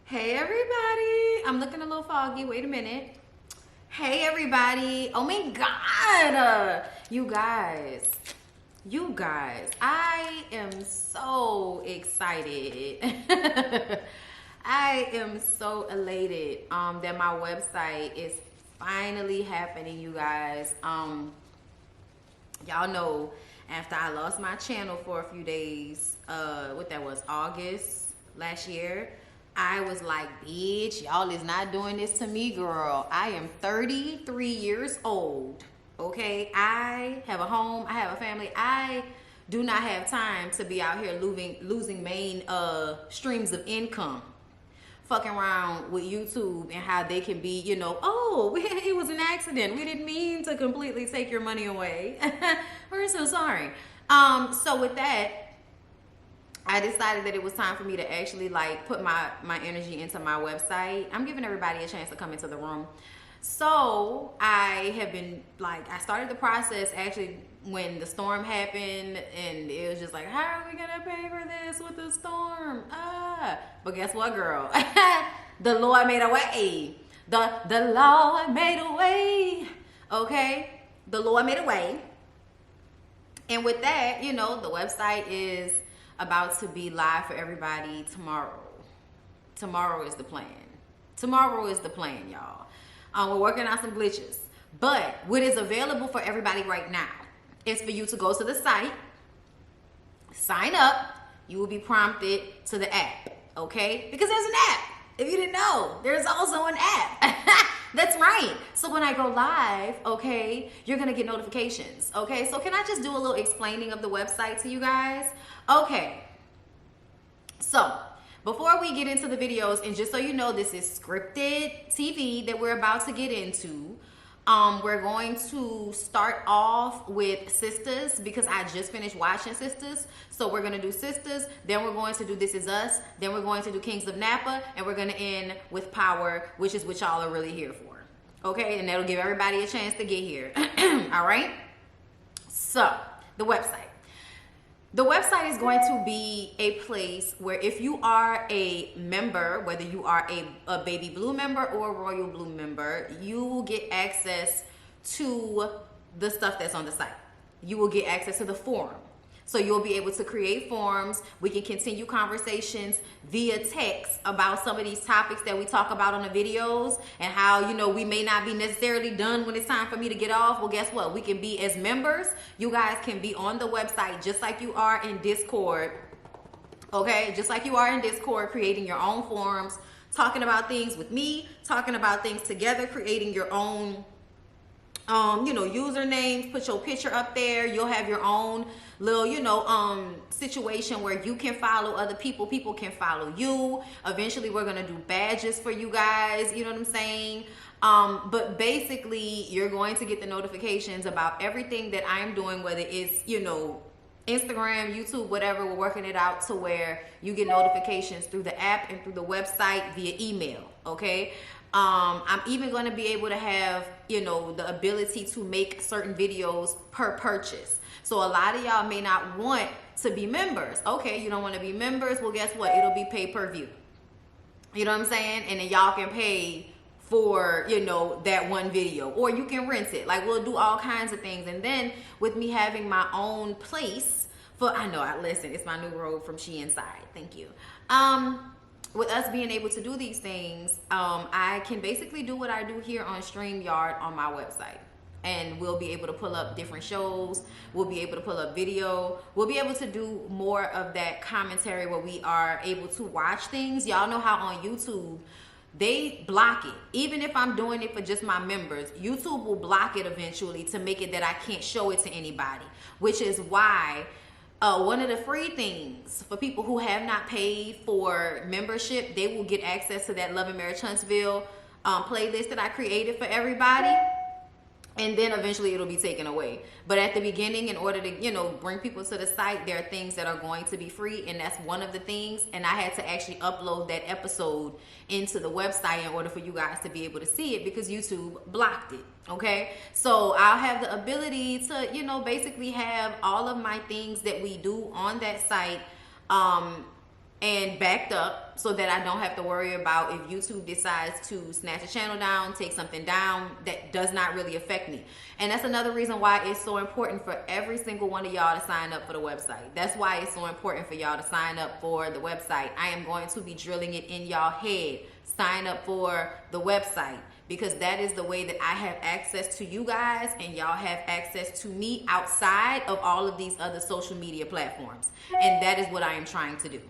Hey everybody, I'm looking a little foggy. Wait a minute. Hey everybody. Oh my god. You guys, I am so excited. I am so elated that my website is finally happening, you guys. Y'all know after I lost my channel for a few days, what that was, August last year, I was like, bitch, y'all is not doing this to me, girl. I am 33 years old, okay? I have a home, I have a family. I do not have time to be out here losing main streams of income, fucking around with YouTube and how they can be, oh, it was an accident. We didn't mean to completely take your money away. We're so sorry. So with that, I decided that it was time for me to actually like put my energy into my website. I'm giving everybody a chance to come into the room. So I have been like, I started the process actually when the storm happened, and it was just like, how are we gonna pay for this with the storm? But guess what, girl? The Lord made a way. The Lord made a way. Okay? The Lord made a way. And with that, the website is about to be live for everybody tomorrow. Tomorrow is the plan. Tomorrow is the plan, y'all. We're working on some glitches. But what is available for everybody right now is for you to go to the site, sign up. You will be prompted to the app, okay? Because there's an app. If you didn't know, there's also an app. That's right. So when I go live, okay, you're going to get notifications, okay? So can I just do a little explaining of the website to you guys? Okay. So before we get into the videos, and just so you know, this is scripted TV that we're about to get into. We're going to start off with Sistas because I just finished watching Sistas. So we're going to do Sistas, then we're going to do This Is Us, then we're going to do Kings of Napa, and we're going to end with Power, which is what y'all are really here for. Okay, and that'll give everybody a chance to get here. All right? So, the website. The website is going to be a place where if you are a member, whether you are a Baby Blue member or a Royal Blue member, you will get access to the stuff that's on the site. You will get access to the forum. So you'll be able to create forums. We can continue conversations via text about some of these topics that we talk about on the videos, and how, we may not be necessarily done when it's time for me to get off. Well, guess what? We can be as members. You guys can be on the website just like you are in Discord. Okay? Just like you are in Discord, creating your own forums, talking about things with me, talking about things together, creating your own usernames, put your picture up there. You'll have your own little, situation where you can follow other people. People can follow you. Eventually, we're going to do badges for you guys. You know what I'm saying? But basically, you're going to get the notifications about everything that I'm doing, whether it's, Instagram, YouTube, whatever. We're working it out to where you get notifications through the app and through the website via email. Okay? I'm even going to be able to have, the ability to make certain videos per purchase. So a lot of y'all may not want to be members. Okay, you don't want to be members. Well, guess what? It'll be pay-per-view. You know what I'm saying? And then y'all can pay for, that one video. Or you can rent it. Like, we'll do all kinds of things. And then with me having my own place listen, it's my new robe from She Inside. Thank you. With us being able to do these things, I can basically do what I do here on StreamYard on my website. And we'll be able to pull up different shows. We'll be able to pull up video. We'll be able to do more of that commentary where we are able to watch things. Y'all know how on YouTube, they block it. Even if I'm doing it for just my members, YouTube will block it eventually to make it that I can't show it to anybody. Which is why one of the free things for people who have not paid for membership, they will get access to that Love and Marriage Huntsville playlist that I created for everybody. And then eventually it'll be taken away. But at the beginning, in order to, bring people to the site, there are things that are going to be free. And that's one of the things. And I had to actually upload that episode into the website in order for you guys to be able to see it because YouTube blocked it. Okay. So I'll have the ability to, basically have all of my things that we do on that site and backed up so that I don't have to worry about if YouTube decides to snatch a channel down, take something down. That does not really affect me. And that's another reason why it's so important for every single one of y'all to sign up for the website. That's why it's so important for y'all to sign up for the website. I am going to be drilling it in y'all head. Sign up for the website, because that is the way that I have access to you guys and y'all have access to me outside of all of these other social media platforms. And that is what I am trying to do.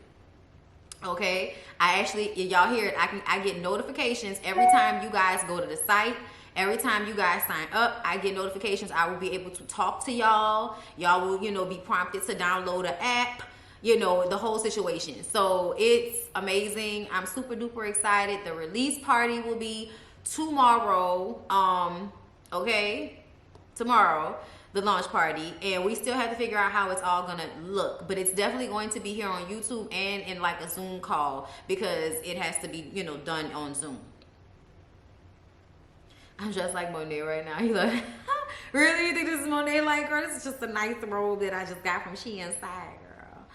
Okay, I actually, y'all hear it, I get notifications every time you guys go to the site. Every time you guys sign up, I get notifications. I will be able to talk to y'all. Y'all will, you know, be prompted to download an app, you know, the whole situation. So it's amazing. I'm super duper excited. The release party will be tomorrow. Okay, tomorrow, the launch party, and we still have to figure out how it's all gonna look, but it's definitely going to be here on YouTube and in like a Zoom call, because it has to be, you know, done on Zoom. I'm dressed like Monet right now. He's like, really? You think this is Monet? Like, girl, this is just a nice robe that I just got from Shein Style, girl.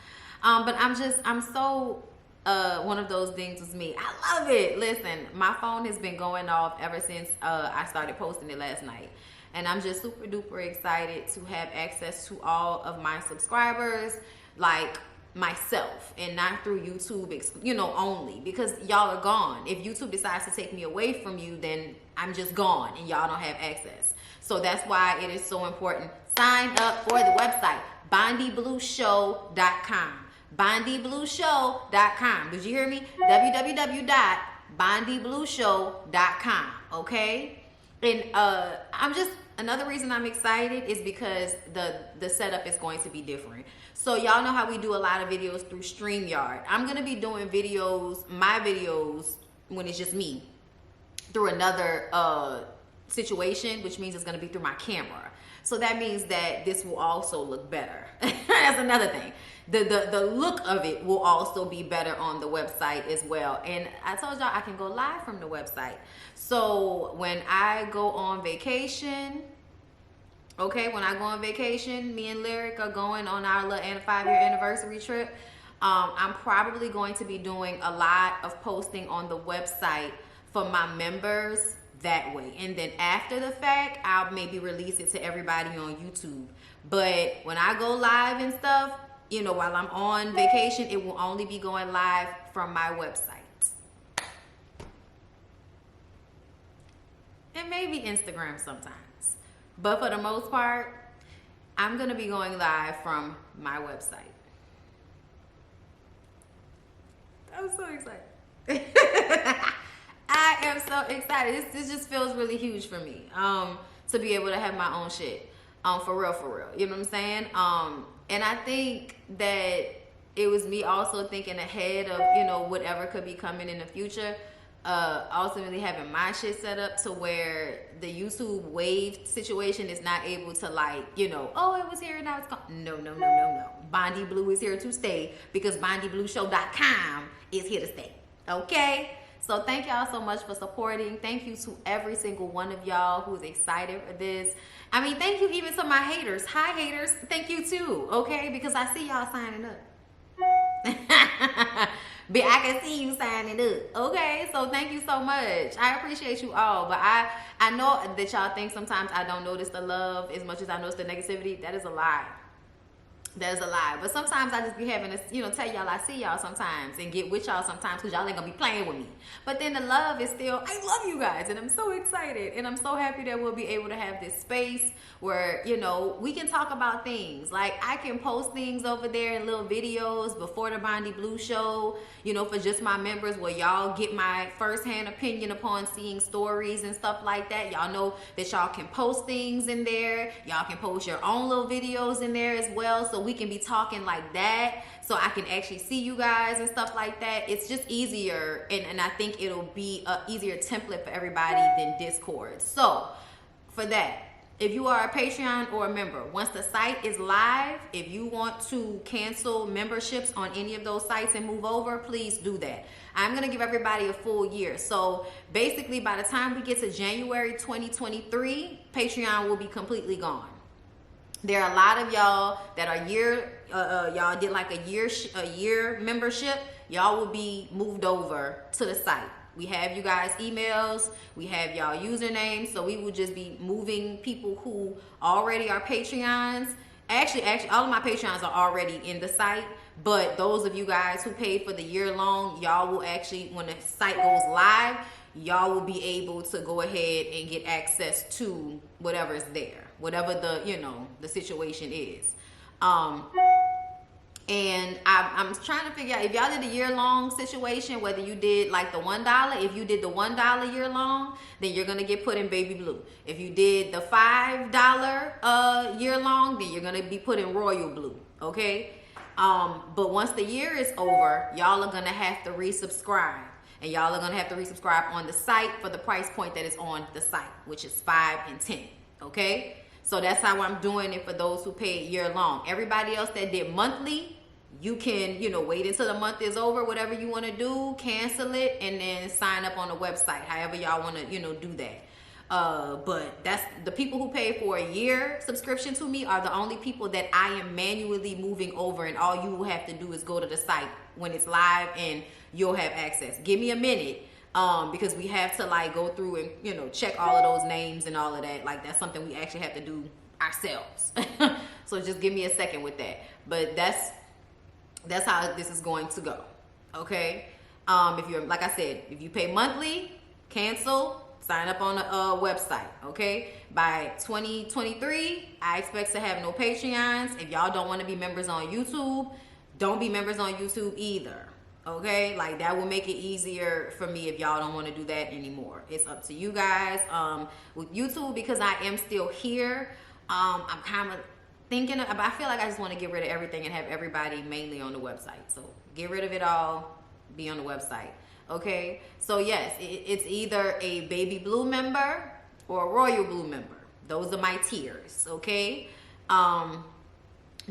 But I'm so one of those things with me. I love it. Listen, my phone has been going off ever since I started posting it last night. And I'm just super duper excited to have access to all of my subscribers, like myself, and not through YouTube, you know, only, because y'all are gone. If YouTube decides to take me away from you, then I'm just gone and y'all don't have access. So that's why it is so important. Sign up for the website, BondyBlueShow.com. BondyBlueShow.com. Did you hear me? www.BondyBlueShow.com. Okay? And another reason I'm excited is because the setup is going to be different. So y'all know how we do a lot of videos through StreamYard. I'm going to be doing videos, my videos, when it's just me, through another situation, which means it's going to be through my camera. So that means that this will also look better. That's another thing. The look of it will also be better on the website as well. And I told y'all I can go live from the website. So when I go on vacation, okay, when I go on vacation, me and Lyric are going on our little 5-year anniversary trip. I'm probably going to be doing a lot of posting on the website for my members that way. And then after the fact, I'll maybe release it to everybody on YouTube. But when I go live and stuff, you know, while I'm on vacation, it will only be going live from my website. And maybe Instagram sometimes. But for the most part, I'm going to be going live from my website. I'm so excited. I am so excited. This just feels really huge for me. To be able to have my own shit. For real. You know what I'm saying? And I think that it was me also thinking ahead of, you know, whatever could be coming in the future. Ultimately having my shit set up to where the YouTube wave situation is not able to, like, you know, oh, it was here and now it's gone. No. BondyBlue is here to stay, because BondyBlueShow.com is here to stay. Okay? So thank y'all so much for supporting. Thank you to every single one of y'all who's excited for this. I mean, thank you even to my haters. Hi, haters. Thank you too, okay? Because I see y'all signing up. But I can see you signing up, okay? So thank you so much. I appreciate you all. But I know that y'all think sometimes I don't notice the love as much as I notice the negativity. That is a lie. That is a lie. But sometimes I just be having to, you know, tell y'all I see y'all sometimes and get with y'all sometimes, because y'all ain't gonna be playing with me. But then the love is still, I love you guys, and I'm so excited, and I'm so happy that we'll be able to have this space where, you know, we can talk about things. Like, I can post things over there in little videos before the BondyBlue show, you know, for just my members, where y'all get my firsthand opinion upon seeing stories and stuff like that. Y'all know that y'all can post things in there. Y'all can post your own little videos in there as well. So we can be talking like that, so I can actually see you guys and stuff like that. It's just easier, and I think it'll be a easier template for everybody than Discord. So for that, if you are a Patreon or a member, once the site is live, if you want to cancel memberships on any of those sites and move over, please do that. I'm going to give everybody a full year. So basically, by the time we get to January 2023, Patreon will be completely gone. There are a lot of y'all that are y'all did like a year membership, y'all will be moved over to the site. We have you guys emails, we have y'all usernames, so we will just be moving people who already are Patreons. Actually, all of my Patreons are already in the site, but those of you guys who paid for the year long, y'all will actually, when the site goes live, y'all will be able to go ahead and get access to whatever's there, whatever the, you know, the situation is. And I'm trying to figure out if y'all did a year-long situation, whether you did like the $1. If you did the $1 year-long, then you're gonna get put in baby blue. If you did the $5 year-long, then you're gonna be put in royal blue. Okay. But once the year is over, y'all are gonna have to resubscribe, and y'all are gonna have to resubscribe on the site for the price point that is on the site, which is $5 and $10. Okay. So that's how I'm doing it for those who paid year long. Everybody else that did monthly, you can, you know, wait until the month is over, whatever you want to do, cancel it, and then sign up on the website, however y'all want to, you know, do that. But that's the people who pay for a year subscription to me are the only people that I am manually moving over, and all you will have to do is go to the site when it's live and you'll have access. Give me a minute. Because we have to like go through and, you know, check all of those names and all of that. Like that's something we actually have to do ourselves. So just give me a second with that. But that's how this is going to go. Okay. If you're, like I said, if you pay monthly, cancel, sign up on a website. Okay. By 2023, I expect to have no Patreons. If y'all don't want to be members on YouTube, don't be members on YouTube either. Okay, like that will make it easier for me if y'all don't want to do that anymore. It's up to you guys. With YouTube, because I am still here, I'm kind of thinking about, I feel like I just want to get rid of everything and have everybody mainly on the website. So get rid of it all, be on the website. Okay, so yes, it's either a baby blue member or a royal blue member. Those are my tiers. Okay,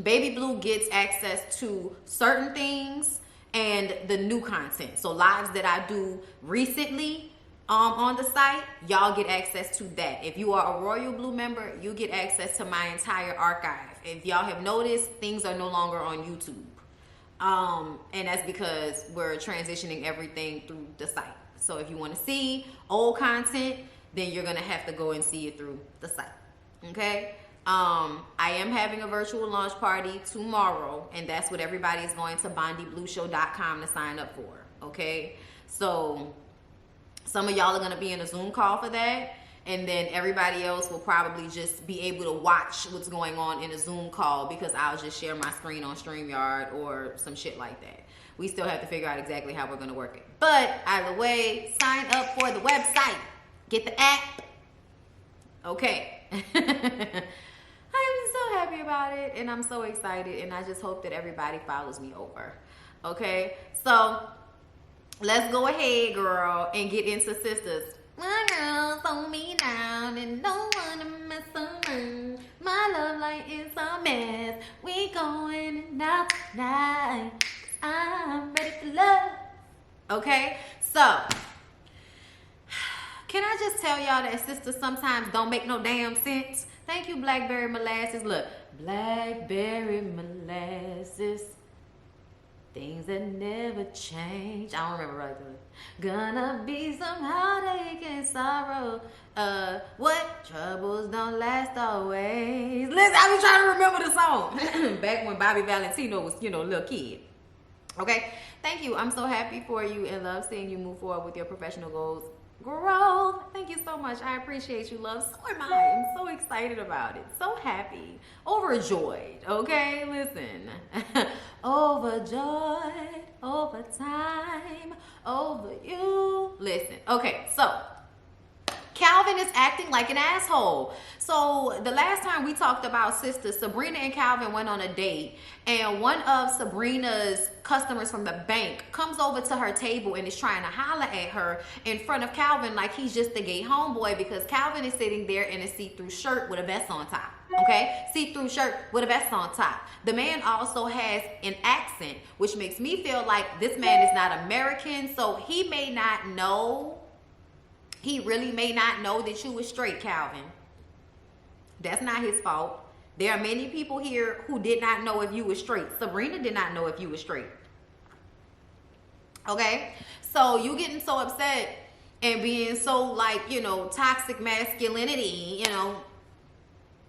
baby blue gets access to certain things and the new content. So lives that I do recently on the site, y'all get access to that. If you are a royal blue member, you get access to my entire archive. If y'all have noticed, things are no longer on YouTube. And that's because we're transitioning everything through the site. So if you want to see old content, then you're gonna have to go and see it through the site. Okay. I am having a virtual launch party tomorrow, and that's what everybody is going to BondyBlueShow.com to sign up for. Okay, so some of y'all are going to be in a Zoom call for that, and then everybody else will probably just be able to watch what's going on in a Zoom call, because I'll just share my screen on StreamYard or some shit like that. We still have to figure out exactly how we're going to work it, but either way, sign up for the website, get the app. Okay. I'm so happy about it, and I'm so excited, and I just hope that everybody follows me over. Okay, so let's go ahead, girl, and get into Sistas. My girl throw me down and don't wanna mess around. My love life is a mess. We going out tonight, 'cause I'm ready for love. Okay, so can I just tell y'all that Sistas sometimes don't make no damn sense? Thank you, Blackberry Molasses. Look, Blackberry Molasses, things that never change. I don't remember right there. Gonna be some heartache and sorrow. What? Troubles don't last always. Listen, I be trying to remember the song. Back when Bobby Valentino was, you know, a little kid. Okay, thank you. I'm so happy for you and love seeing you move forward with your professional goals. Growth. Thank you so much. I appreciate you, love. So am I. I'm so excited about it. So happy. Overjoyed. Okay, listen. Overjoyed. Over time. Over you. Listen. Okay, so Calvin is acting like an asshole. So the last time we talked about Sistas, Sabrina and Calvin went on a date, and one of Sabrina's customers from the bank comes over to her table and is trying to holler at her in front of Calvin like he's just a gay homeboy, because Calvin is sitting there in a see-through shirt with a vest on top. Okay, see-through shirt with a vest on top. The man also has an accent, which makes me feel like this man is not American, so he may not know. He really may not know that you were straight, Calvin. That's not his fault. There are many people here who did not know if you were straight. Sabrina did not know if you were straight. Okay? So you getting so upset and being so like, toxic masculinity,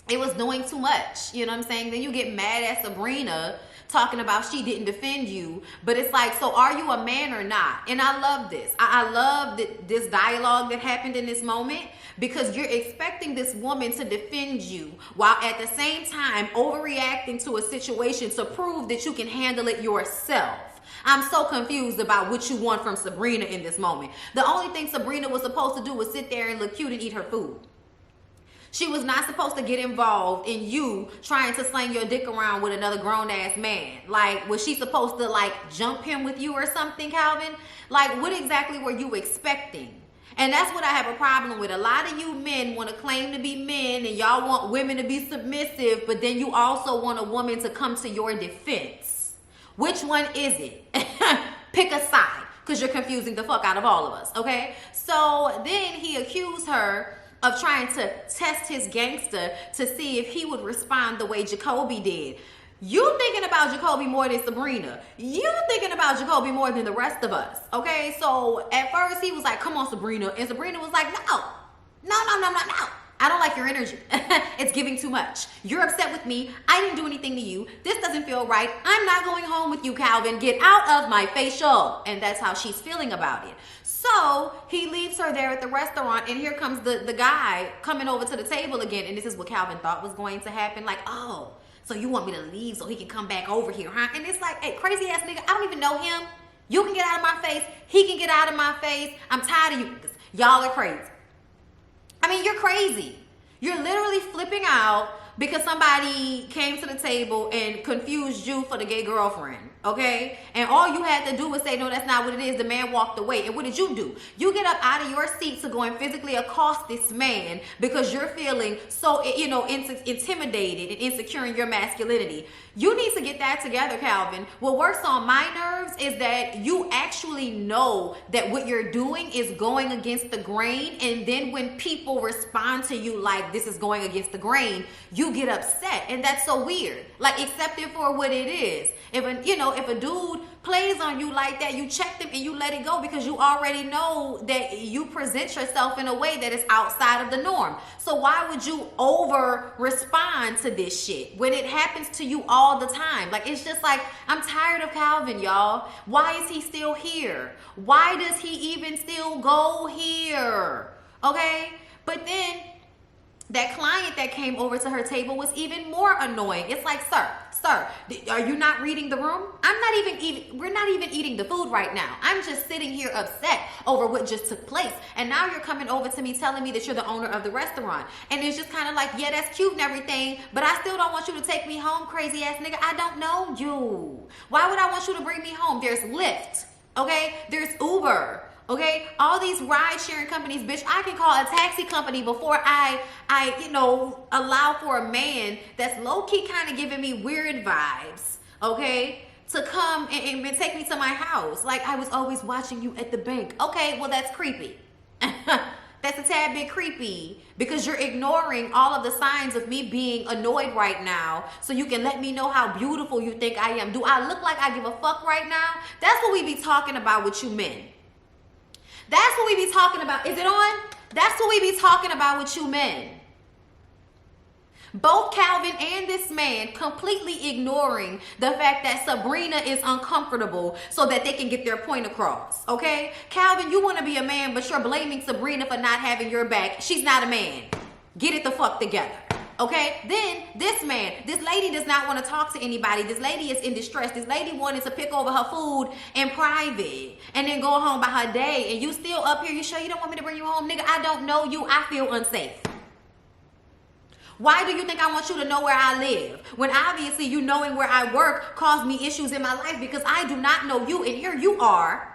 it was doing too much. You know what I'm saying? Then you get mad at Sabrina talking about she didn't defend you. But it's like, so are you a man or not? And I love this. I love this dialogue that happened in this moment, because you're expecting this woman to defend you while at the same time overreacting to a situation to prove that you can handle it yourself. I'm so confused about what you want from Sabrina in this moment. The only thing Sabrina was supposed to do was sit there and look cute and eat her food. She was not supposed to get involved in you trying to sling your dick around with another grown-ass man. Like, was she supposed to, like, jump him with you or something, Calvin? Like, what exactly were you expecting? And that's what I have a problem with. A lot of you men want to claim to be men, and y'all want women to be submissive, but then you also want a woman to come to your defense. Which one is it? Pick a side, because you're confusing the fuck out of all of us, okay? So then he accused her of trying to test his gangster to see if he would respond the way Jacoby did. You thinking about Jacoby more than Sabrina. You thinking about Jacoby more than the rest of us, okay? So at first he was like, come on, Sabrina. And Sabrina was like, no. I don't like your energy. It's giving too much. You're upset with me. I didn't do anything to you. This doesn't feel right. I'm not going home with you, Calvin. Get out of my facial. And that's how she's feeling about it. So he leaves her there at the restaurant, and here comes the guy coming over to the table again. And this is what Calvin thought was going to happen. Like, oh, so you want me to leave so he can come back over here, huh? And it's like, hey, crazy ass nigga, I don't even know him. You can get out of my face. He can get out of my face. I'm tired of you. Y'all are crazy. I mean, you're crazy. You're literally flipping out because somebody came to the table and confused you for the gay girlfriend, okay? And all you had to do was say, no, that's not what it is. The man walked away. And what did you do? You get up out of your seat to go and physically accost this man because you're feeling so, intimidated and insecure in your masculinity. You need to get that together, Calvin. What works on my nerves is that you actually know that what you're doing is going against the grain. And then when people respond to you like this is going against the grain, you get upset. And that's so weird. Like, accept it for what it is. If a dude plays on you like that, you check them and you let it go because you already know that you present yourself in a way that is outside of the norm. So why would you over respond to this shit when it happens to you all the time? Like, it's just like, I'm tired of Calvin, y'all. Why is he still here? Why does he even still go here? Okay? But then that client that came over to her table was even more annoying. It's like, sir, are you not reading the room? We're not even eating the food right now. I'm just sitting here upset over what just took place. And now you're coming over to me telling me that you're the owner of the restaurant. And it's just kind of like, yeah, that's cute and everything, but I still don't want you to take me home, crazy ass nigga. I don't know you. Why would I want you to bring me home? There's Lyft, okay? There's Uber. Okay, all these ride sharing companies, bitch, I can call a taxi company before I allow for a man that's low-key kind of giving me weird vibes, okay, to come and take me to my house. Like, I was always watching you at the bank. Okay, well, that's creepy. That's a tad bit creepy because you're ignoring all of the signs of me being annoyed right now so you can let me know how beautiful you think I am. Do I look like I give a fuck right now? That's what we be talking about with you men. That's what we be talking about. Is it on? That's what we be talking about with you men. Both Calvin and this man completely ignoring the fact that Sabrina is uncomfortable so that they can get their point across, okay? Calvin, you want to be a man, but you're blaming Sabrina for not having your back. She's not a man. Get it the fuck together. Okay, then this lady does not want to talk to anybody. This lady is in distress. This lady wanted to pick over her food in private and then go home by her day. And you still up here. You sure you don't want me to bring you home? Nigga, I don't know you. I feel unsafe. Why do you think I want you to know where I live? When obviously you knowing where I work caused me issues in my life because I do not know you. And here you are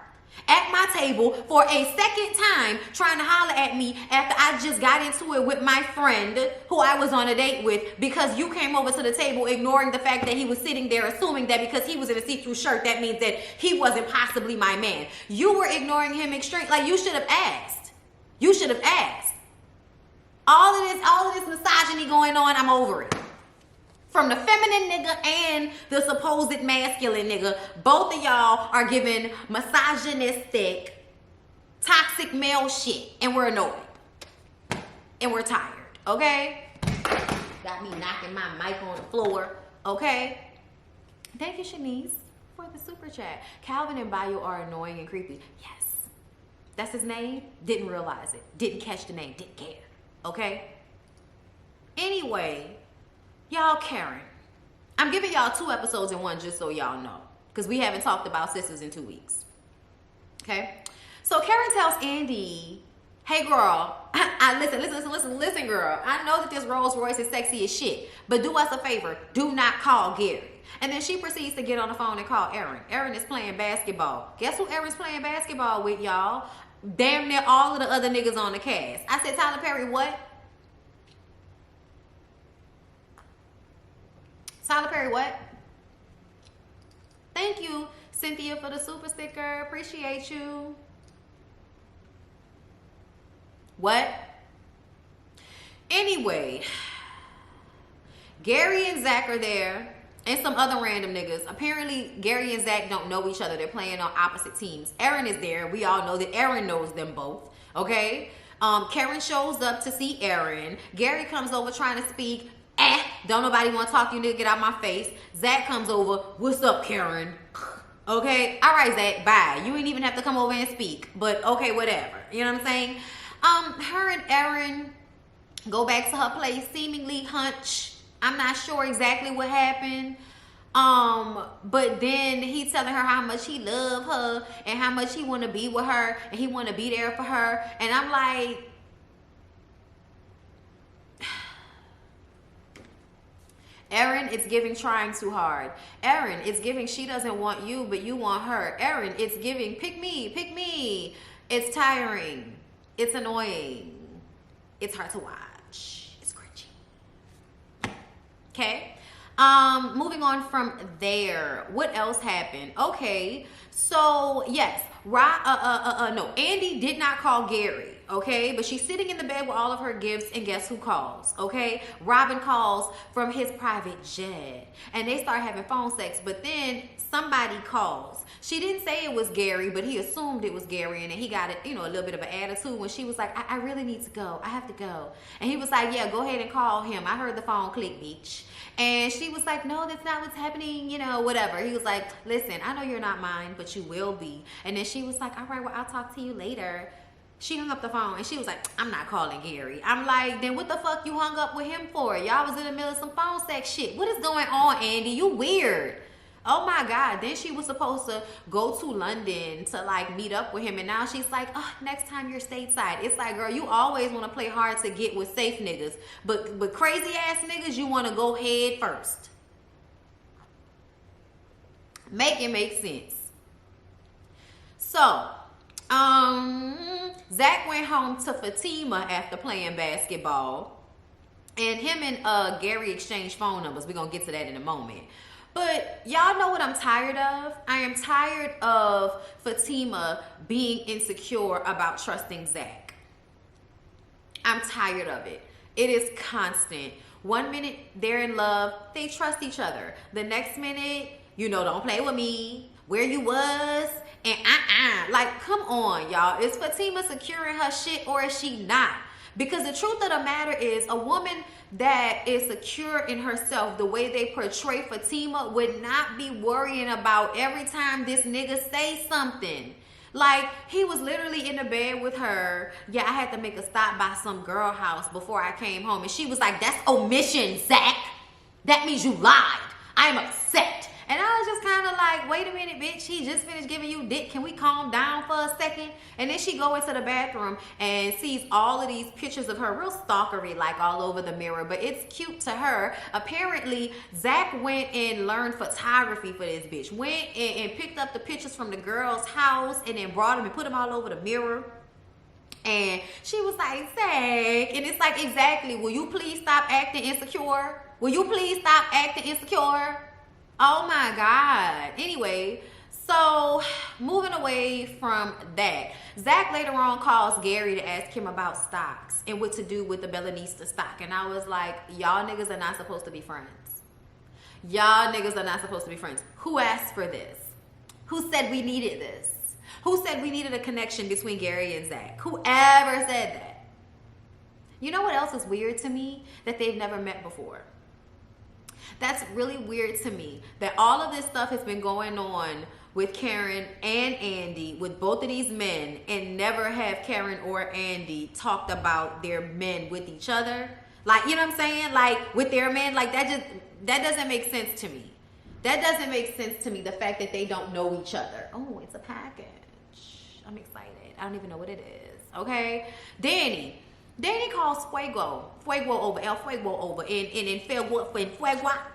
at my table for a second time trying to holler at me after I just got into it with my friend who I was on a date with because you came over to the table ignoring the fact that he was sitting there assuming that because he was in a see-through shirt that means that he wasn't possibly my man. You were ignoring him extreme. Like, you should have asked. You should have asked. All of this misogyny going on, I'm over it. from the feminine nigga and the supposed masculine nigga. Both of y'all are giving misogynistic, toxic male shit, and we're annoyed. And we're tired, okay? Got me knocking my mic on the floor, okay? Thank you, Shanice, for the super chat. Calvin and Bayo are annoying and creepy. Yes. That's his name. Didn't realize it. Didn't catch the name. Didn't care, okay? Anyway, y'all, Karen. I'm giving y'all 2 episodes in one just so y'all know, because we haven't talked about sisters in 2 weeks, okay? So Karen tells Andy, hey girl, listen, girl. I know that this Rolls Royce is sexy as shit, but do us a favor. Do not call Gary. And then she proceeds to get on the phone and call Aaron. Aaron is playing basketball. Guess who Aaron's playing basketball with, y'all? Damn near all of the other niggas on the cast. I said, Tyler Perry, what? Tyler Perry, what? Thank you, Cynthia, for the super sticker. Appreciate you. What? Anyway, Gary and Zach are there, and some other random niggas. Apparently, Gary and Zach don't know each other. They're playing on opposite teams. Aaron is there. We all know that Aaron knows them both, okay? Karen shows up to see Aaron. Gary comes over trying to speak. Don't nobody want to talk to you, nigga. Get out my face. Zach comes over. What's up, Karen? Okay? All right, Zach. Bye. You ain't even have to come over and speak. But, okay, whatever. You know what I'm saying? Her and Aaron go back to her place, seemingly hunch. I'm not sure exactly what happened. But then he telling her how much he love her and how much he want to be with her and he want to be there for her. And I'm like, Aaron, it's giving trying too hard. Aaron, it's giving she doesn't want you, but you want her. Aaron, it's giving pick me, pick me. It's tiring. It's annoying. It's hard to watch. It's cringy. Okay. Moving on from there. What else happened? Okay. So yes, no, Andy did not call Gary. Okay, but she's sitting in the bed with all of her gifts, and guess who calls? Okay, Robin calls from his private jet, and they start having phone sex. But then somebody calls. She didn't say it was Gary, but he assumed it was Gary, and then he got it, a little bit of an attitude when she was like, I really need to go. I have to go. And he was like, yeah, go ahead and call him. I heard the phone click, bitch. And she was like, no, that's not what's happening, whatever. He was like, listen, I know you're not mine, but you will be. And then she was like, all right, well, I'll talk to you later. She hung up the phone and she was like, I'm not calling Gary. I'm like, then what the fuck you hung up with him for? Y'all was in the middle of some phone sex shit. What is going on, Andy? You weird. Oh my God. Then she was supposed to go to London to meet up with him. And now she's like, oh, next time you're stateside. It's like, girl, you always want to play hard to get with safe niggas. But crazy ass niggas, you want to go head first. Make it make sense. So, Zach went home to Fatima after playing basketball, and him and Gary exchanged phone numbers. We're gonna get to that in a moment. But y'all know what I'm tired of? I am tired of Fatima being insecure about trusting Zach. I'm tired of it. It is constant. 1 minute they're in love, they trust each other. The next minute, don't play with me, where you was, and like, come on, y'all. Is Fatima securing her shit or is she not? Because the truth of the matter is, a woman that is secure in herself, the way they portray Fatima, would not be worrying about every time this nigga say something. Like, he was literally in the bed with her. Yeah, I had to make a stop by some girl house before I came home. And she was like, that's omission, Zach. That means you lied. I am upset. And I was just kind of like, wait a minute, bitch. He just finished giving you dick. Can we calm down for a second? And then she go into the bathroom and sees all of these pictures of her, real stalkery, like all over the mirror. But it's cute to her. Apparently, Zach went and learned photography for this bitch. Went and picked up the pictures from the girl's house and then brought them and put them all over the mirror. And she was like, Zach. And it's like, exactly. Will you please stop acting insecure? Will you please stop acting insecure? Oh my God. Anyway, so moving away from that, Zach later on calls Gary to ask him about stocks and what to do with the Bellanista stock. And I was like, y'all niggas are not supposed to be friends. Y'all niggas are not supposed to be friends. Who asked for this? Who said we needed this? Who said we needed a connection between Gary and Zach? Whoever said that? You know what else is weird to me? That they've never met before. That's really weird to me. That all of this stuff has been going on with Karen and Andy, with both of these men, and never have Karen or Andy talked about their men with each other. Like, you know what I'm saying? Like, with their men, like, that doesn't make sense to me. That doesn't make sense to me, the fact that they don't know each other. Oh, it's a package. I'm excited. I don't even know what it is, okay? Danny calls Fuego over, El Fuego over, in Fuego,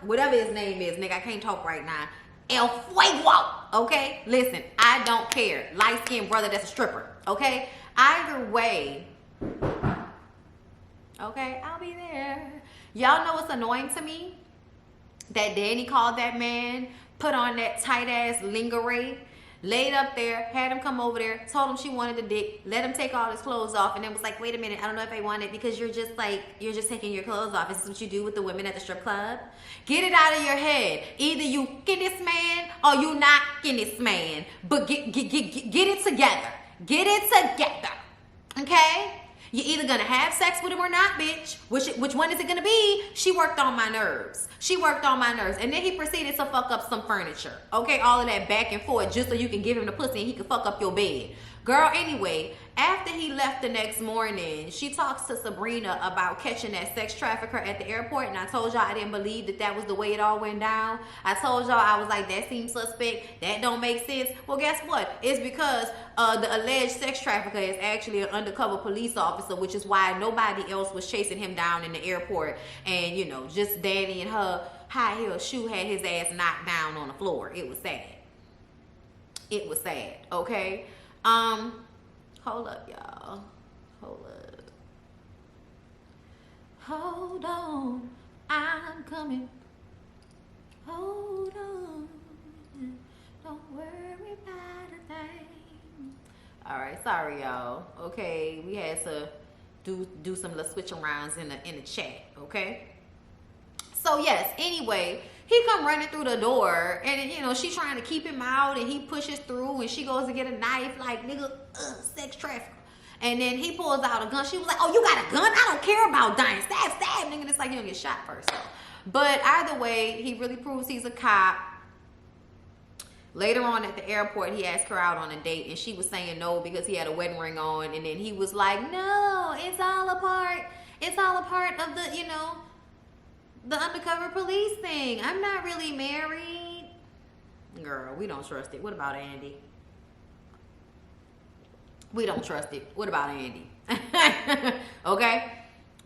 whatever his name is, nigga, I can't talk right now. El Fuego, okay? Listen, I don't care. Light-skinned brother that's a stripper, okay? Either way, okay, I'll be there. Y'all know what's annoying to me? That Danny called that man, put on that tight-ass lingerie, laid up there, had him come over there, told him she wanted the dick, let him take all his clothes off, and then was like, wait a minute, I don't know if I want it, because you're just taking your clothes off. Is this what you do with the women at the strip club? Get it out of your head. Either you fucking this man or you not fucking this man. But get it together. Get it together. Okay? You're either gonna have sex with him or not, bitch. Which one is it gonna be? She worked on my nerves. And then he proceeded to fuck up some furniture. Okay, all of that back and forth just so you can give him the pussy and he can fuck up your bed. Girl, anyway, after he left the next morning, she talks to Sabrina about catching that sex trafficker at the airport. And I told y'all I didn't believe that was the way it all went down. I told y'all, I was like, that seems suspect. That don't make sense. Well, guess what? It's because the alleged sex trafficker is actually an undercover police officer, which is why nobody else was chasing him down in the airport. And, you know, just Danny and her high heel shoe had his ass knocked down on the floor. It was sad. It was sad, okay? Hold up, y'all. Hold up. Hold on. I'm coming. Hold on. Don't worry about a thing. All right, sorry, y'all. Okay, we had to do some little switch arounds in the chat, okay? So yes, anyway, he come running through the door, and you know, she trying to keep him out, and he pushes through, and she goes to get a knife, like, nigga, sex trafficker. And then he pulls out a gun. She was like, oh, you got a gun? I don't care about dying. Stab, nigga. It's like you don't get shot first, though. But either way, he really proves he's a cop. Later on at the airport, he asked her out on a date, and she was saying no because he had a wedding ring on. And then he was like, no, it's all a part of the, you know, the undercover police thing. I'm not really married. Girl, we don't trust it. What about Andy? We don't trust it. What about Andy? Okay?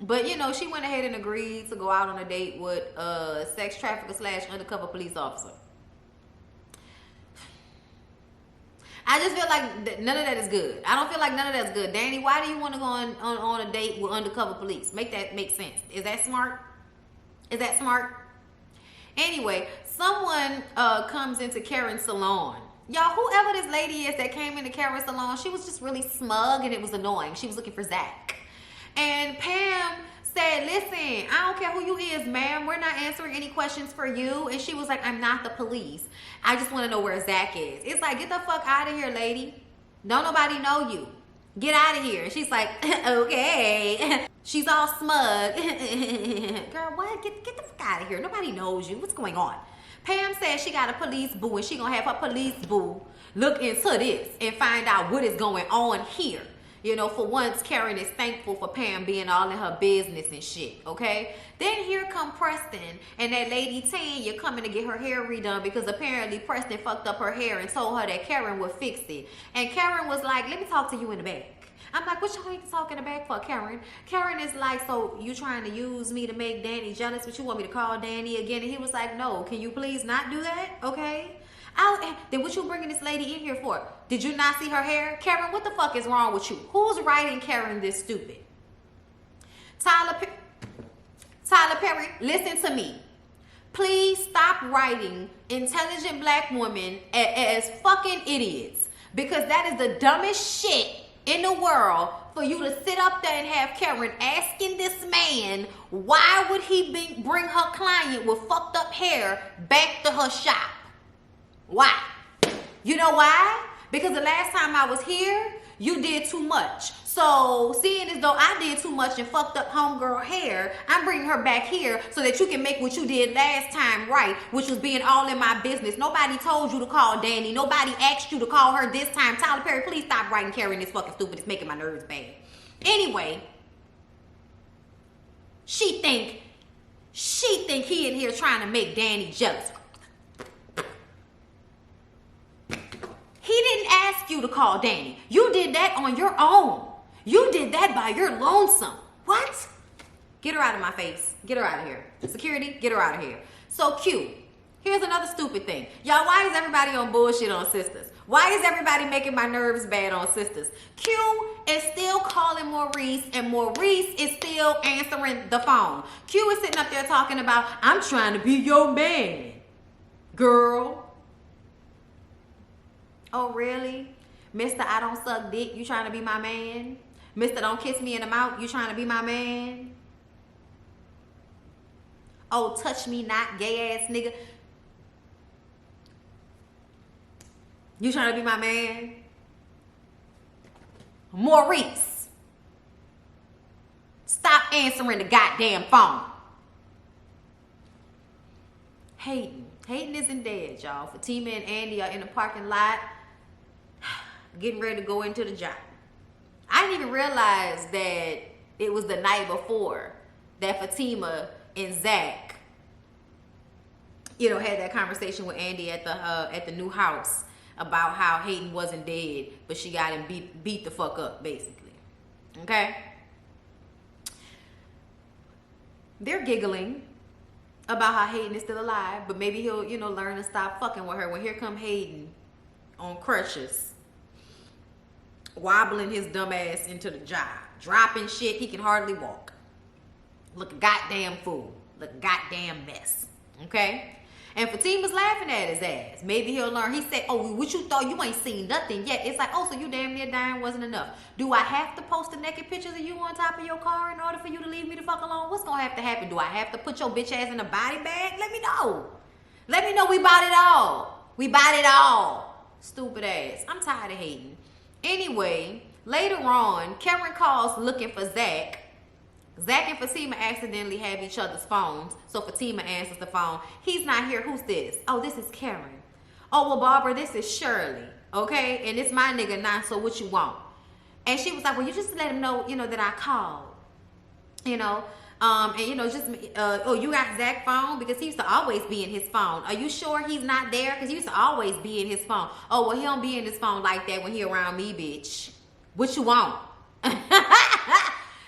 But, you know, she went ahead and agreed to go out on a date with a sex trafficker / undercover police officer. I just feel like none of that is good. I don't feel like none of that's good. Danny, why do you want to go on a date with undercover police? Make that make sense. Is that smart? Is that smart? Anyway, someone comes into Karen's salon. Y'all, whoever this lady is that came into Karen's salon, she was just really smug and it was annoying. She was looking for Zach. And Pam said, listen, I don't care who you is, ma'am. We're not answering any questions for you. And she was like, I'm not the police. I just want to know where Zach is. It's like, get the fuck out of here, lady. Don't nobody know you. Get out of here. And she's like, okay. She's all smug. Girl, what? Get the fuck out of here. Nobody knows you. What's going on? Pam says she got a police boo and she gonna have her police boo look into this and find out what is going on here. You know, for once, Karen is thankful for Pam being all in her business and shit, okay? Then here come Preston and that lady Tanya coming to get her hair redone because apparently Preston fucked up her hair and told her that Karen would fix it. And Karen was like, let me talk to you in the back. I'm like, what y'all ain't talking back for, Karen? Karen is like, so you trying to use me to make Danny jealous, but you want me to call Danny again? And he was like, no, can you please not do that, okay? Then what you bringing this lady in here for? Did you not see her hair? Karen, what the fuck is wrong with you? Who's writing Karen this stupid? Tyler Perry, listen to me. Please stop writing intelligent black women as fucking idiots because that is the dumbest shit in the world for you to sit up there and have Karen asking this man why would he bring her client with fucked up hair back to her shop? Why? You know why? Because the last time I was here, you did too much. So seeing as though I did too much and fucked up homegirl hair, I'm bringing her back here so that you can make what you did last time right, which was being all in my business. Nobody told you to call Danny. Nobody asked you to call her this time. Tyler Perry, please stop writing Karen this fucking stupid. It's making my nerves bad. Anyway, she think he in here trying to make Danny jealous. He didn't ask you to call Danny. You did that on your own. You did that by your lonesome. What? Get her out of my face. Get her out of here. Security, get her out of here. So Q, here's another stupid thing. Y'all, why is everybody on bullshit on Sistas? Why is everybody making my nerves bad on Sistas? Q is still calling Maurice, and Maurice is still answering the phone. Q is sitting up there talking about, I'm trying to be your man. Girl. Oh, really? Mr. I don't suck dick, you trying to be my man? Mr. Don't kiss me in the mouth, you trying to be my man? Oh, touch me not, gay ass nigga. You trying to be my man? Maurice, stop answering the goddamn phone. Hayden isn't dead, y'all. Fatima and Andy are in the parking lot getting ready to go into the job. I didn't even realize that it was the night before that Fatima and Zach, had that conversation with Andy at the new house about how Hayden wasn't dead, but she got him beat the fuck up, basically. Okay? They're giggling about how Hayden is still alive, but maybe he'll, learn to stop fucking with her when here come Hayden on crutches, wobbling his dumb ass into the job, dropping shit. He can hardly walk. Look a goddamn fool. Look a goddamn mess. Okay? And Fatima's laughing at his ass. Maybe he'll learn. He said, oh, what you thought? You ain't seen nothing yet. It's like, oh, so you damn near dying wasn't enough. Do I have to post the naked pictures of you on top of your car in order for you to leave me the fuck alone? What's going to have to happen? Do I have to put your bitch ass in a body bag? Let me know. Let me know we bought it all. We bought it all. Stupid ass. I'm tired of hating. Anyway, later on, Karen calls looking for Zach. Zach and Fatima accidentally have each other's phones, so Fatima answers the phone. He's not here. Who's this? Oh, this is Karen. Oh, well, Barbara, this is Shirley, okay? And it's my nigga now, so what you want? And she was like, well, you just let him know, that I called, oh, you got Zach's phone? Because he used to always be in his phone. Are you sure he's not there? Because he used to always be in his phone. Oh, well, he don't be in his phone like that when he around me, bitch. What you want?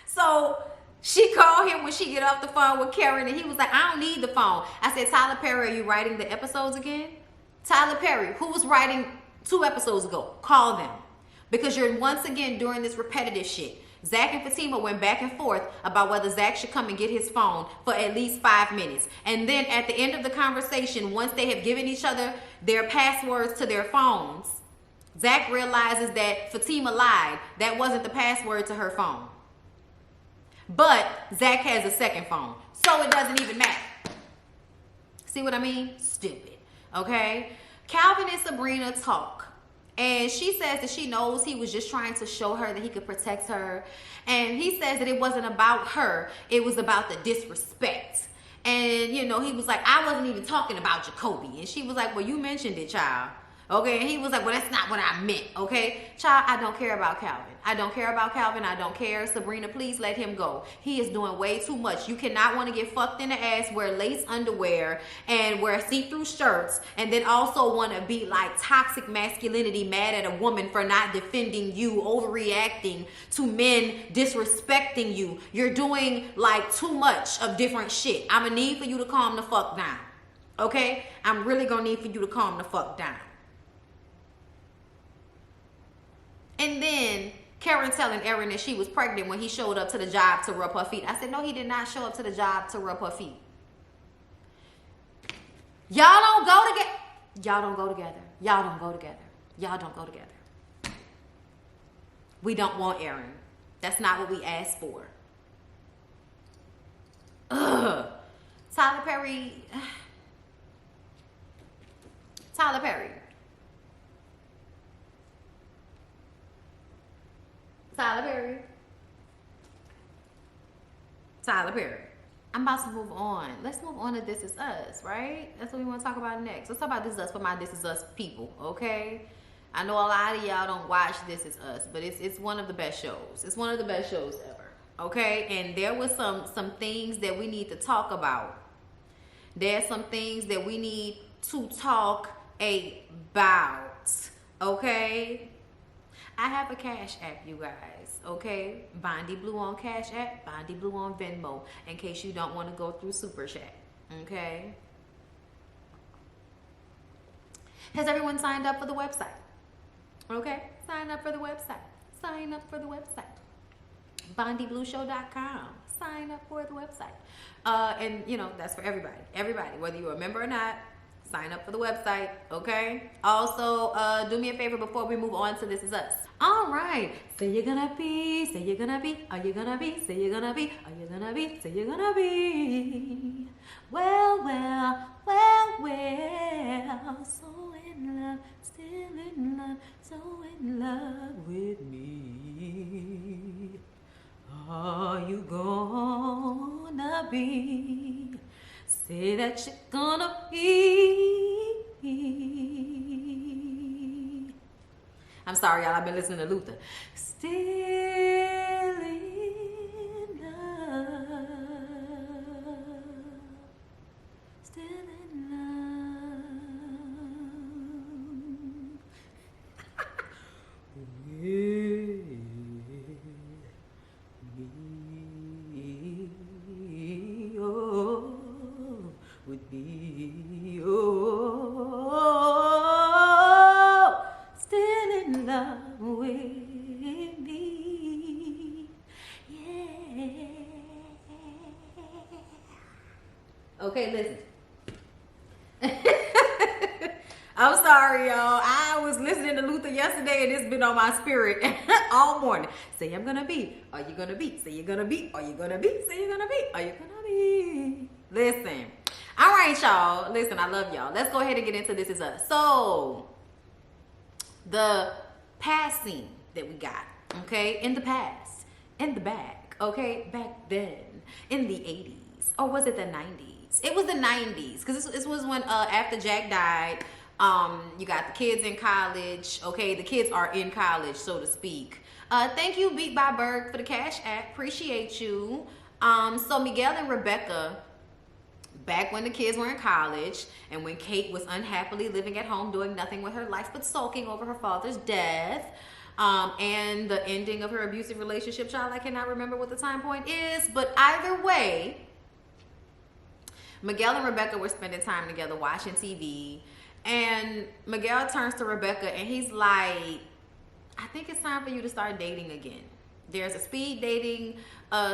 So she called him when she get off the phone with Karen, and he was like, I don't need the phone. I said, Tyler Perry, are you writing the episodes again? Tyler Perry, who was writing 2 episodes ago, call them. Because you're once again doing this repetitive shit. Zach and Fatima went back and forth about whether Zach should come and get his phone for at least 5 minutes. And then at the end of the conversation, once they have given each other their passwords to their phones, Zach realizes that Fatima lied. That wasn't the password to her phone. But Zach has a second phone, so it doesn't even matter. See what I mean? Stupid. Okay? Calvin and Sabrina talk. And she says that she knows he was just trying to show her that he could protect her. And he says that it wasn't about her. It was about the disrespect. And, he was like, I wasn't even talking about Jacoby. And she was like, well, you mentioned it, child. Okay, and he was like, well, that's not what I meant, okay? Child, I don't care about Calvin. I don't care about Calvin. I don't care. Sabrina, please let him go. He is doing way too much. You cannot want to get fucked in the ass, wear lace underwear, and wear see-through shirts, and then also want to be like toxic masculinity, mad at a woman for not defending you, overreacting to men disrespecting you. You're doing like too much of different shit. I'm going to need for you to calm the fuck down, okay? I'm really going to need for you to calm the fuck down. And then Karen telling Erin that she was pregnant when he showed up to the job to rub her feet. I said, no, he did not show up to the job to rub her feet. Y'all don't go together. Y'all don't go together. Y'all don't go together. Y'all don't go together. We don't want Erin. That's not what we asked for. Ugh. Tyler Perry. Tyler Perry. Tyler Perry. Tyler Perry. I'm about to move on. Let's move on to This Is Us, right? That's what we want to talk about next. Let's talk about This Is Us for my This Is Us people, okay? I know a lot of y'all don't watch This Is Us, but it's one of the best shows. It's one of the best shows ever, okay? And there was some things that we need to talk about. There's some things that we need to talk about, okay? I have a Cash App, you guys, okay? BondyBlue on Cash App, BondyBlue on Venmo, in case you don't want to go through Super Chat, okay? Has everyone signed up for the website? Okay, sign up for the website. Sign up for the website. BondyBlueShow.com. Sign up for the website. And, you know, that's for everybody. Everybody, whether you're a member or not, sign up for the website, okay? Also, do me a favor before we move on to This Is Us. All right. Say you're gonna be, say you're gonna be, are you gonna be, say you're gonna be, are you gonna be, say you're gonna be. Well, well, well, well, so in love, still in love, so in love with me. Are you gonna be? Say that you're gonna be. I'm sorry, y'all. I've been listening to Luther. Still in love. Still in love. With me, oh, still in love with me, yeah. Okay, listen. I'm sorry, y'all. I was listening to Luther yesterday, and it's been on my spirit all morning. Say I'm gonna be. Are you gonna be? Say you're gonna be. Are you gonna be? Say you're gonna be. Are you gonna be? Listen. All right, y'all. Listen, I love y'all. Let's go ahead and get into This Is Us. So, the past scene that we got, okay, in the past, in the back, okay, back then, in the 80s, or was it the 90s? It was the 90s, because this was when, after Jack died, you got the kids in college, okay, the kids are in college, so to speak. Thank you, Beat by Berg, for the Cash App. Appreciate you. So Miguel and Rebecca, back when the kids were in college and when Kate was unhappily living at home doing nothing with her life but sulking over her father's death, and the ending of her abusive relationship, child, I cannot remember what the time point is, but either way, Miguel and Rebecca were spending time together watching TV, and Miguel turns to Rebecca and he's like, I think it's time for you to start dating again. There's a speed dating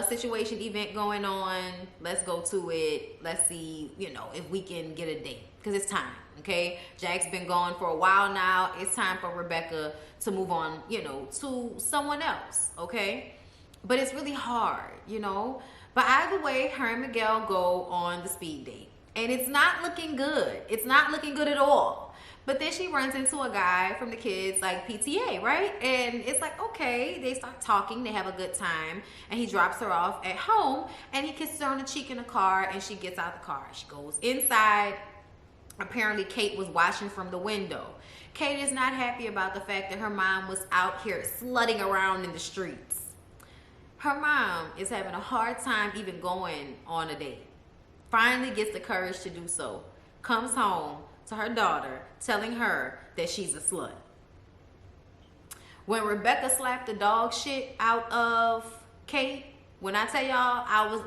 situation event going on. Let's go to it. Let's see, you know, if we can get a date, because it's time, okay? Jack's been gone for a while now. It's time for Rebecca to move on, you know, to someone else, okay? But it's really hard, you know? But either way, her and Miguel go on the speed date, and it's not looking good. It's not looking good at all. But then she runs into a guy from the kids, like PTA, right? And it's like, okay, they start talking, they have a good time, and he drops her off at home, and he kisses her on the cheek in the car, and she gets out the car. She goes inside. Apparently, Kate was watching from the window. Kate is not happy about the fact that her mom was out here slutting around in the streets. Her mom is having a hard time even going on a date. Finally gets the courage to do so. Comes home to her daughter, telling her that she's a slut. When Rebecca slapped the dog shit out of Kate, when I tell y'all, I was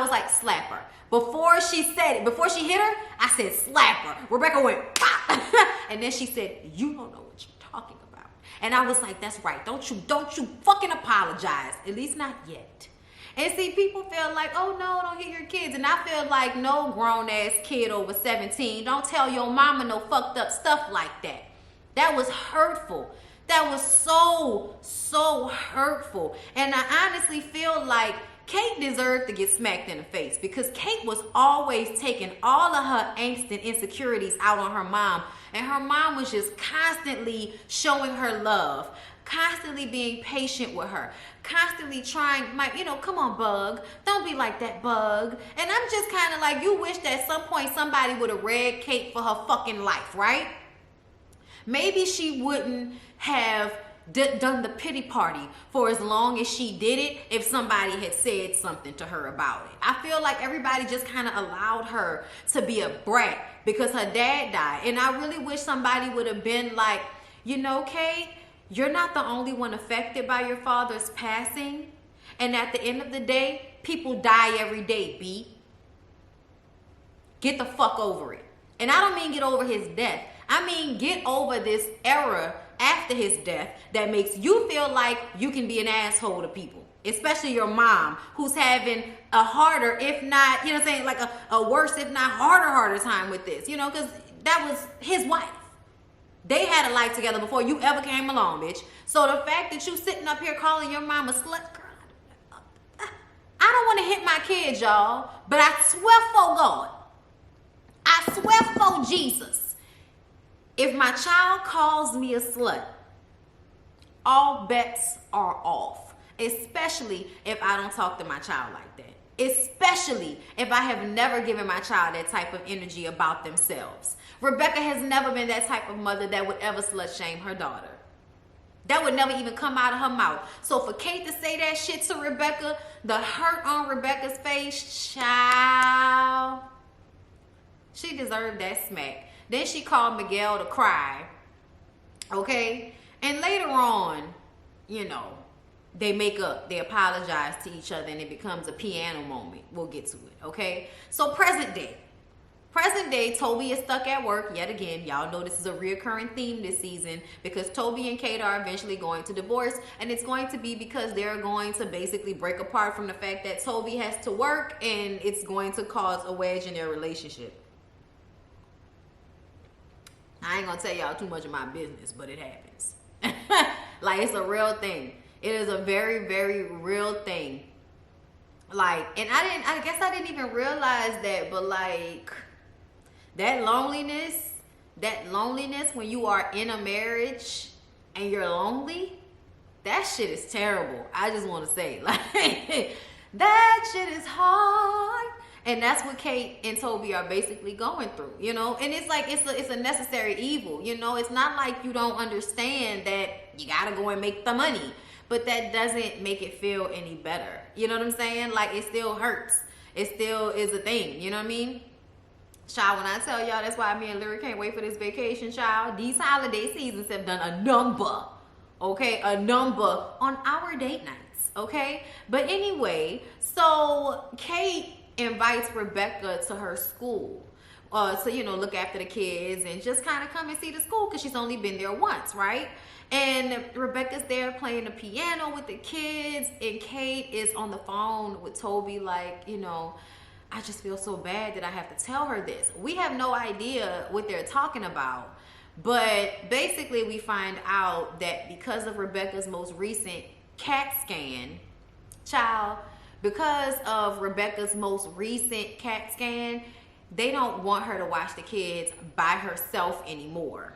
like, slap her. Before she said it, before she hit her, I said, slap her. Rebecca went, pop. And then she said, you don't know what you're talking about. And I was like, that's right. Don't you fucking apologize. At least not yet. And see, people feel like, oh no, don't hit your kids. And I feel like no grown-ass kid over 17, don't tell your mama no fucked up stuff like that. That was hurtful. That was so hurtful. And I honestly feel like Kate deserved to get smacked in the face, because Kate was always taking all of her angst and insecurities out on her mom. And her mom was just constantly showing her love, constantly being patient with her, constantly trying, come on, Bug, don't be like that, Bug. And I'm just kind of like, you wish that at some point somebody would have read Kate for her fucking life, right? Maybe she wouldn't have done the pity party for as long as she did it if somebody had said something to her about it. I feel like everybody just kind of allowed her to be a brat because her dad died. And I really wish somebody would have been like, Kate, you're not the only one affected by your father's passing. And at the end of the day, people die every day, B. Get the fuck over it. And I don't mean get over his death. I mean get over this era after his death that makes you feel like you can be an asshole to people, especially your mom, who's having a harder, if not, like a worse, if not harder time with this, because that was his wife. They had a life together before you ever came along, bitch. So the fact that you sitting up here calling your mom a slut, girl, I don't want to hit my kids, y'all, but I swear for God, I swear for Jesus, if my child calls me a slut, all bets are off. Especially if I don't talk to my child like that. Especially if I have never given my child that type of energy about themselves. Rebecca has never been that type of mother that would ever slut shame her daughter. That would never even come out of her mouth. So for Kate to say that shit to Rebecca, the hurt on Rebecca's face, child, she deserved that smack. Then she called Miguel to cry. Okay? And later on, they make up, they apologize to each other, and it becomes a piano moment. We'll get to it, okay? So present day. Present day, Toby is stuck at work yet again. Y'all know this is a reoccurring theme this season because Toby and Kate are eventually going to divorce, and it's going to be because they're going to basically break apart from the fact that Toby has to work, and it's going to cause a wedge in their relationship. I ain't gonna tell y'all too much of my business, but it happens. Like, it's a real thing. It is a very, very real thing. Like, and I guess I didn't even realize that, but like, that loneliness when you are in a marriage and you're lonely, that shit is terrible. I just want to say, like, that shit is hard. And that's what Kate and Toby are basically going through, And it's like, it's a necessary evil, It's not like you don't understand that you gotta go and make the money. But that doesn't make it feel any better. You know what I'm saying? Like, it still hurts. It still is a thing. You know what I mean? Child, when I tell y'all that's why me and Lyric can't wait for this vacation, child, these holiday seasons have done a number, okay? A number on our date nights, okay? But anyway, so Kate invites Rebecca to her school to, look after the kids and just kind of come and see the school because she's only been there once, right? And Rebecca's there playing the piano with the kids, and Kate is on the phone with Toby like, I just feel so bad that I have to tell her this. We have no idea what they're talking about, but basically we find out that because of Rebecca's most recent CAT scan, because of Rebecca's most recent CAT scan, they don't want her to watch the kids by herself anymore.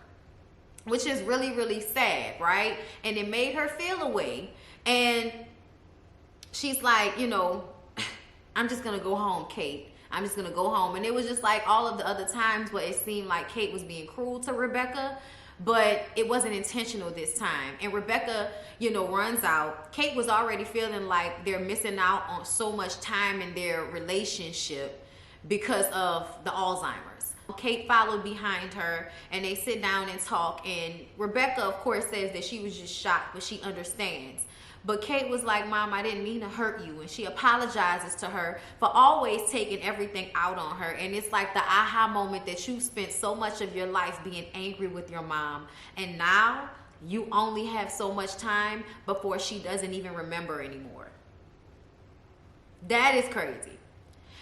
Which is really, really sad, right? And it made her feel a way. And she's like, I'm just going to go home, Kate. I'm just going to go home. And it was just like all of the other times where it seemed like Kate was being cruel to Rebecca. But it wasn't intentional this time. And Rebecca, runs out. Kate was already feeling like they're missing out on so much time in their relationship because of the Alzheimer's. Kate followed behind her and they sit down and talk, and Rebecca of course says that she was just shocked, but she understands. But Kate was like, Mom, I didn't mean to hurt you, and she apologizes to her for always taking everything out on her. And it's like the aha moment that you spent so much of your life being angry with your mom, and now you only have so much time before she doesn't even remember anymore. That is crazy.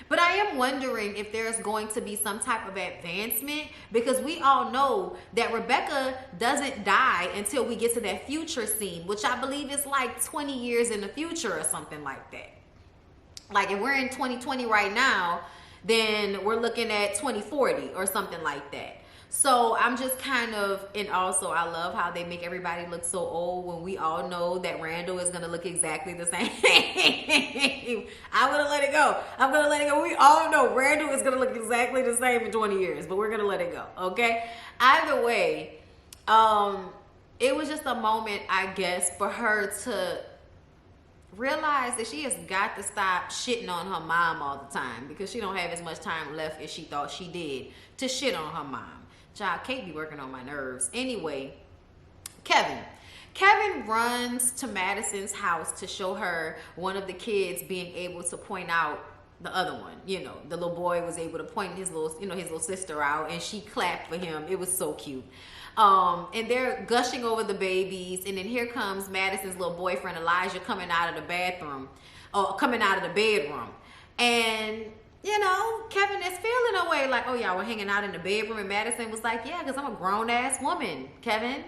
But I am wondering if there's going to be some type of advancement, because we all know that Rebecca doesn't die until we get to that future scene, which I believe is like 20 years in the future or something like that. Like if we're in 2020 right now, then we're looking at 2040 or something like that. So I'm just kind of, and also I love how they make everybody look so old when we all know that Randall is gonna look exactly the same. I'm gonna let it go. I'm gonna let it go. We all know Randall is gonna look exactly the same in 20 years, but we're gonna let it go, okay? Either way, it was just a moment, I guess, for her to realize that she has got to stop shitting on her mom all the time, because she don't have as much time left as she thought she did to shit on her mom. Child, Kate be working on my nerves. Anyway, Kevin runs to Madison's house to show her one of the kids being able to point out the other one. You know, the little boy was able to point his little sister out, and she clapped for him. It was so cute. And they're gushing over the babies, and then here comes Madison's little boyfriend Elijah coming out of the bedroom, and you know, Kevin is feeling a way like, oh, y'all were hanging out in the bedroom. And Madison was like, yeah, because I'm a grown-ass woman, Kevin.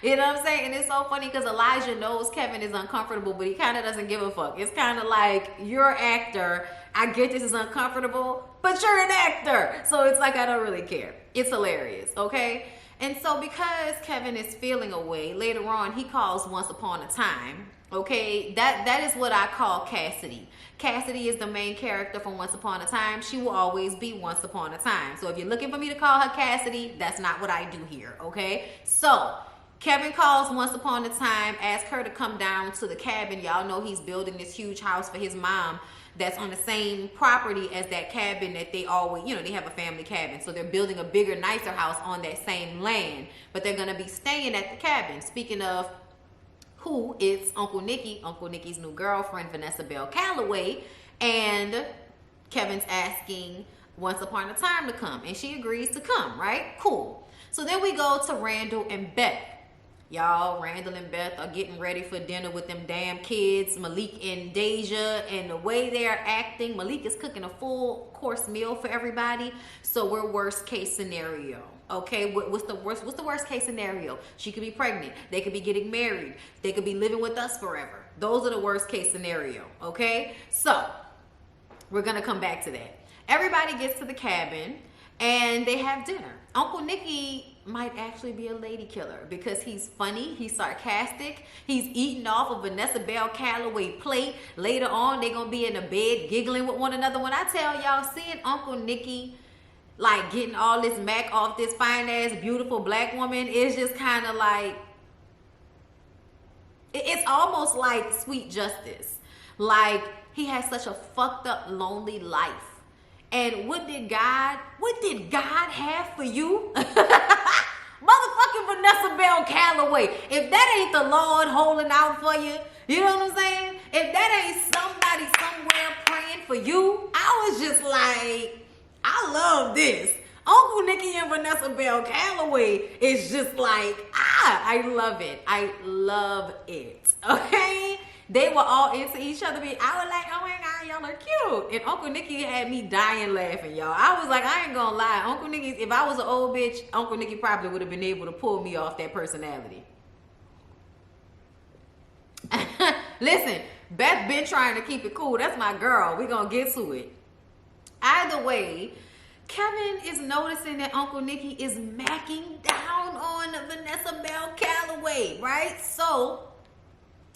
You know what I'm saying? And it's so funny because Elijah knows Kevin is uncomfortable, but he kind of doesn't give a fuck. It's kind of like, you're an actor. I get this is uncomfortable, but you're an actor. So it's like, I don't really care. It's hilarious, okay? And so because Kevin is feeling a way, later on, he calls Once Upon a Time. Okay, that is what I call Cassidy. Cassidy is the main character from Once Upon a Time. She will always be Once Upon a Time. So if you're looking for me to call her Cassidy, that's not what I do here, okay? So Kevin calls Once Upon a Time, asks her to come down to the cabin. Y'all know he's building this huge house for his mom that's on the same property as that cabin that they always, you know, they have a family cabin. So they're building a bigger, nicer house on that same land, but they're going to be staying at the cabin. Speaking of who, it's Uncle Nicky's new girlfriend, Vanessa Bell Calloway, and Kevin's asking Once Upon a Time to come, and she agrees to come, right? Cool. So then we go to Randall and Beth. Y'all, Randall and Beth are getting ready for dinner with them damn kids, Malik and Deja, and the way they're acting, Malik is cooking a full course meal for everybody, so we're worst case scenario. Okay, what's the worst case scenario? She could be pregnant. They could be getting married. They could be living with us forever. Those are the worst case scenario. Okay, so we're gonna come back to that. Everybody gets to the cabin and they have dinner. Uncle Nicky might actually be a lady killer because he's funny, he's sarcastic, he's eating off of Vanessa Bell Calloway plate. Later on, they're gonna be in the bed giggling with one another. When I tell y'all, seeing Uncle Nicky like getting all this mac off this fine ass beautiful black woman is just kind of like, it's almost like Sweet Justice. Like, he has such a fucked up lonely life, and what did God have for you? Motherfucking Vanessa Bell Calloway. If that ain't the Lord holding out for you, you know what I'm saying? If that ain't somebody somewhere praying for you, I was just like, I love this. Uncle Nicky and Vanessa Bell Calloway is just like, I love it. I love it. Okay? They were all into each other. I was like, oh my God, y'all are cute. And Uncle Nicky had me dying laughing, y'all. I was like, I ain't gonna lie. Uncle Nicky, if I was an old bitch, Uncle Nicky probably would have been able to pull me off that personality. Listen, Beth been trying to keep it cool. That's my girl. We gonna get to it. Either way, Kevin is noticing that Uncle Nicky is macking down on Vanessa Bell Calloway, right? So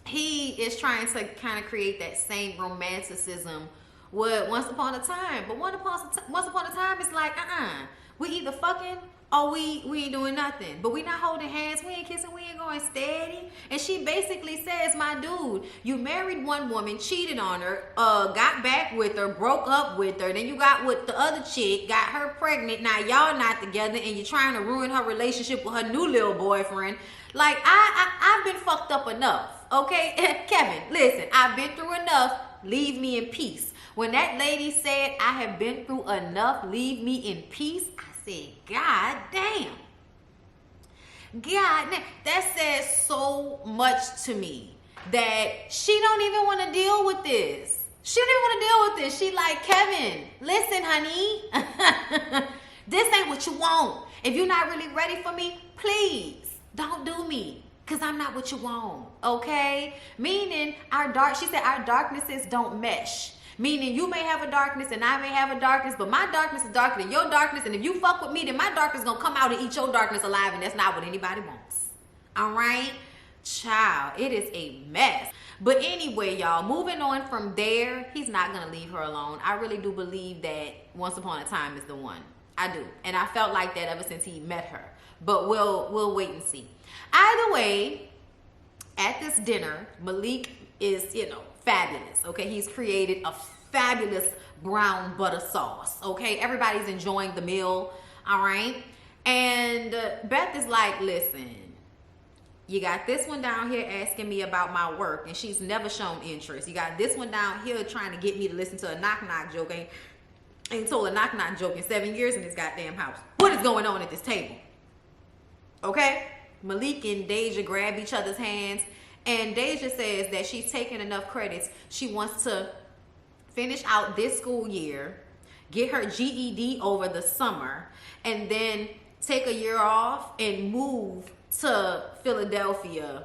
he is trying to kind of create that same romanticism with Once Upon a Time. But Once Upon a Time is like, we either fucking or we ain't doing nothing. But we not holding hands, we ain't kissing, we ain't going steady. And she basically says, my dude, you married one woman, cheated on her, got back with her, broke up with her, then you got with the other chick, got her pregnant, now y'all not together, and you're trying to ruin her relationship with her new little boyfriend. Like, I've been fucked up enough, okay? Kevin, listen, I've been through enough, leave me in peace. When that lady said, I have been through enough, leave me in peace, I said, God damn. God damn. That says so much to me that she don't even want to deal with this. She didn't want to deal with this. She like, Kevin, listen, honey. This ain't what you want. If you're not really ready for me, please don't do me. Because I'm not what you want. Okay? Meaning, she said our darknesses don't mesh. Meaning you may have a darkness and I may have a darkness, but my darkness is darker than your darkness. And if you fuck with me, then my darkness is going to come out and eat your darkness alive. And that's not what anybody wants. All right? Child, it is a mess. But anyway, y'all, moving on from there, he's not going to leave her alone. I really do believe that Once Upon a Time is the one. I do. And I felt like that ever since he met her. But we'll wait and see. Either way, at this dinner, Malik is, fabulous. Okay, he's created a fabulous brown butter sauce. Okay, everybody's enjoying the meal. All right. And Beth is like, listen, you got this one down here asking me about my work, and she's never shown interest. You got this one down here trying to get me to listen to a knock-knock joke. Ain't told a knock-knock joke in 7 years in this goddamn house. What is going on at this table? Okay? Malik and Deja grab each other's hands, and Deja says that she's taken enough credits. She wants to finish out this school year, get her GED over the summer, and then take a year off and move to Philadelphia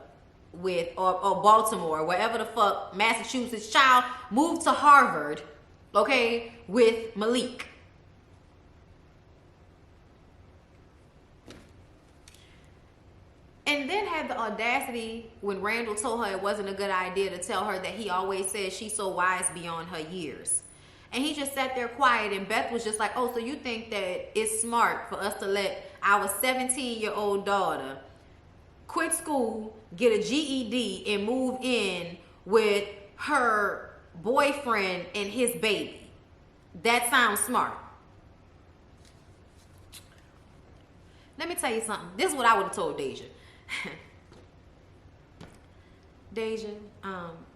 or Baltimore, wherever the fuck, Massachusetts, child, move to Harvard, okay, with Malik. And then had the audacity when Randall told her it wasn't a good idea to tell her that he always says she's so wise beyond her years. And he just sat there quiet, and Beth was just like, oh, so you think that it's smart for us to let our 17-year-old daughter quit school, get a GED, and move in with her boyfriend and his baby? That sounds smart. Let me tell you something. This is what I would have told Deja. Deja,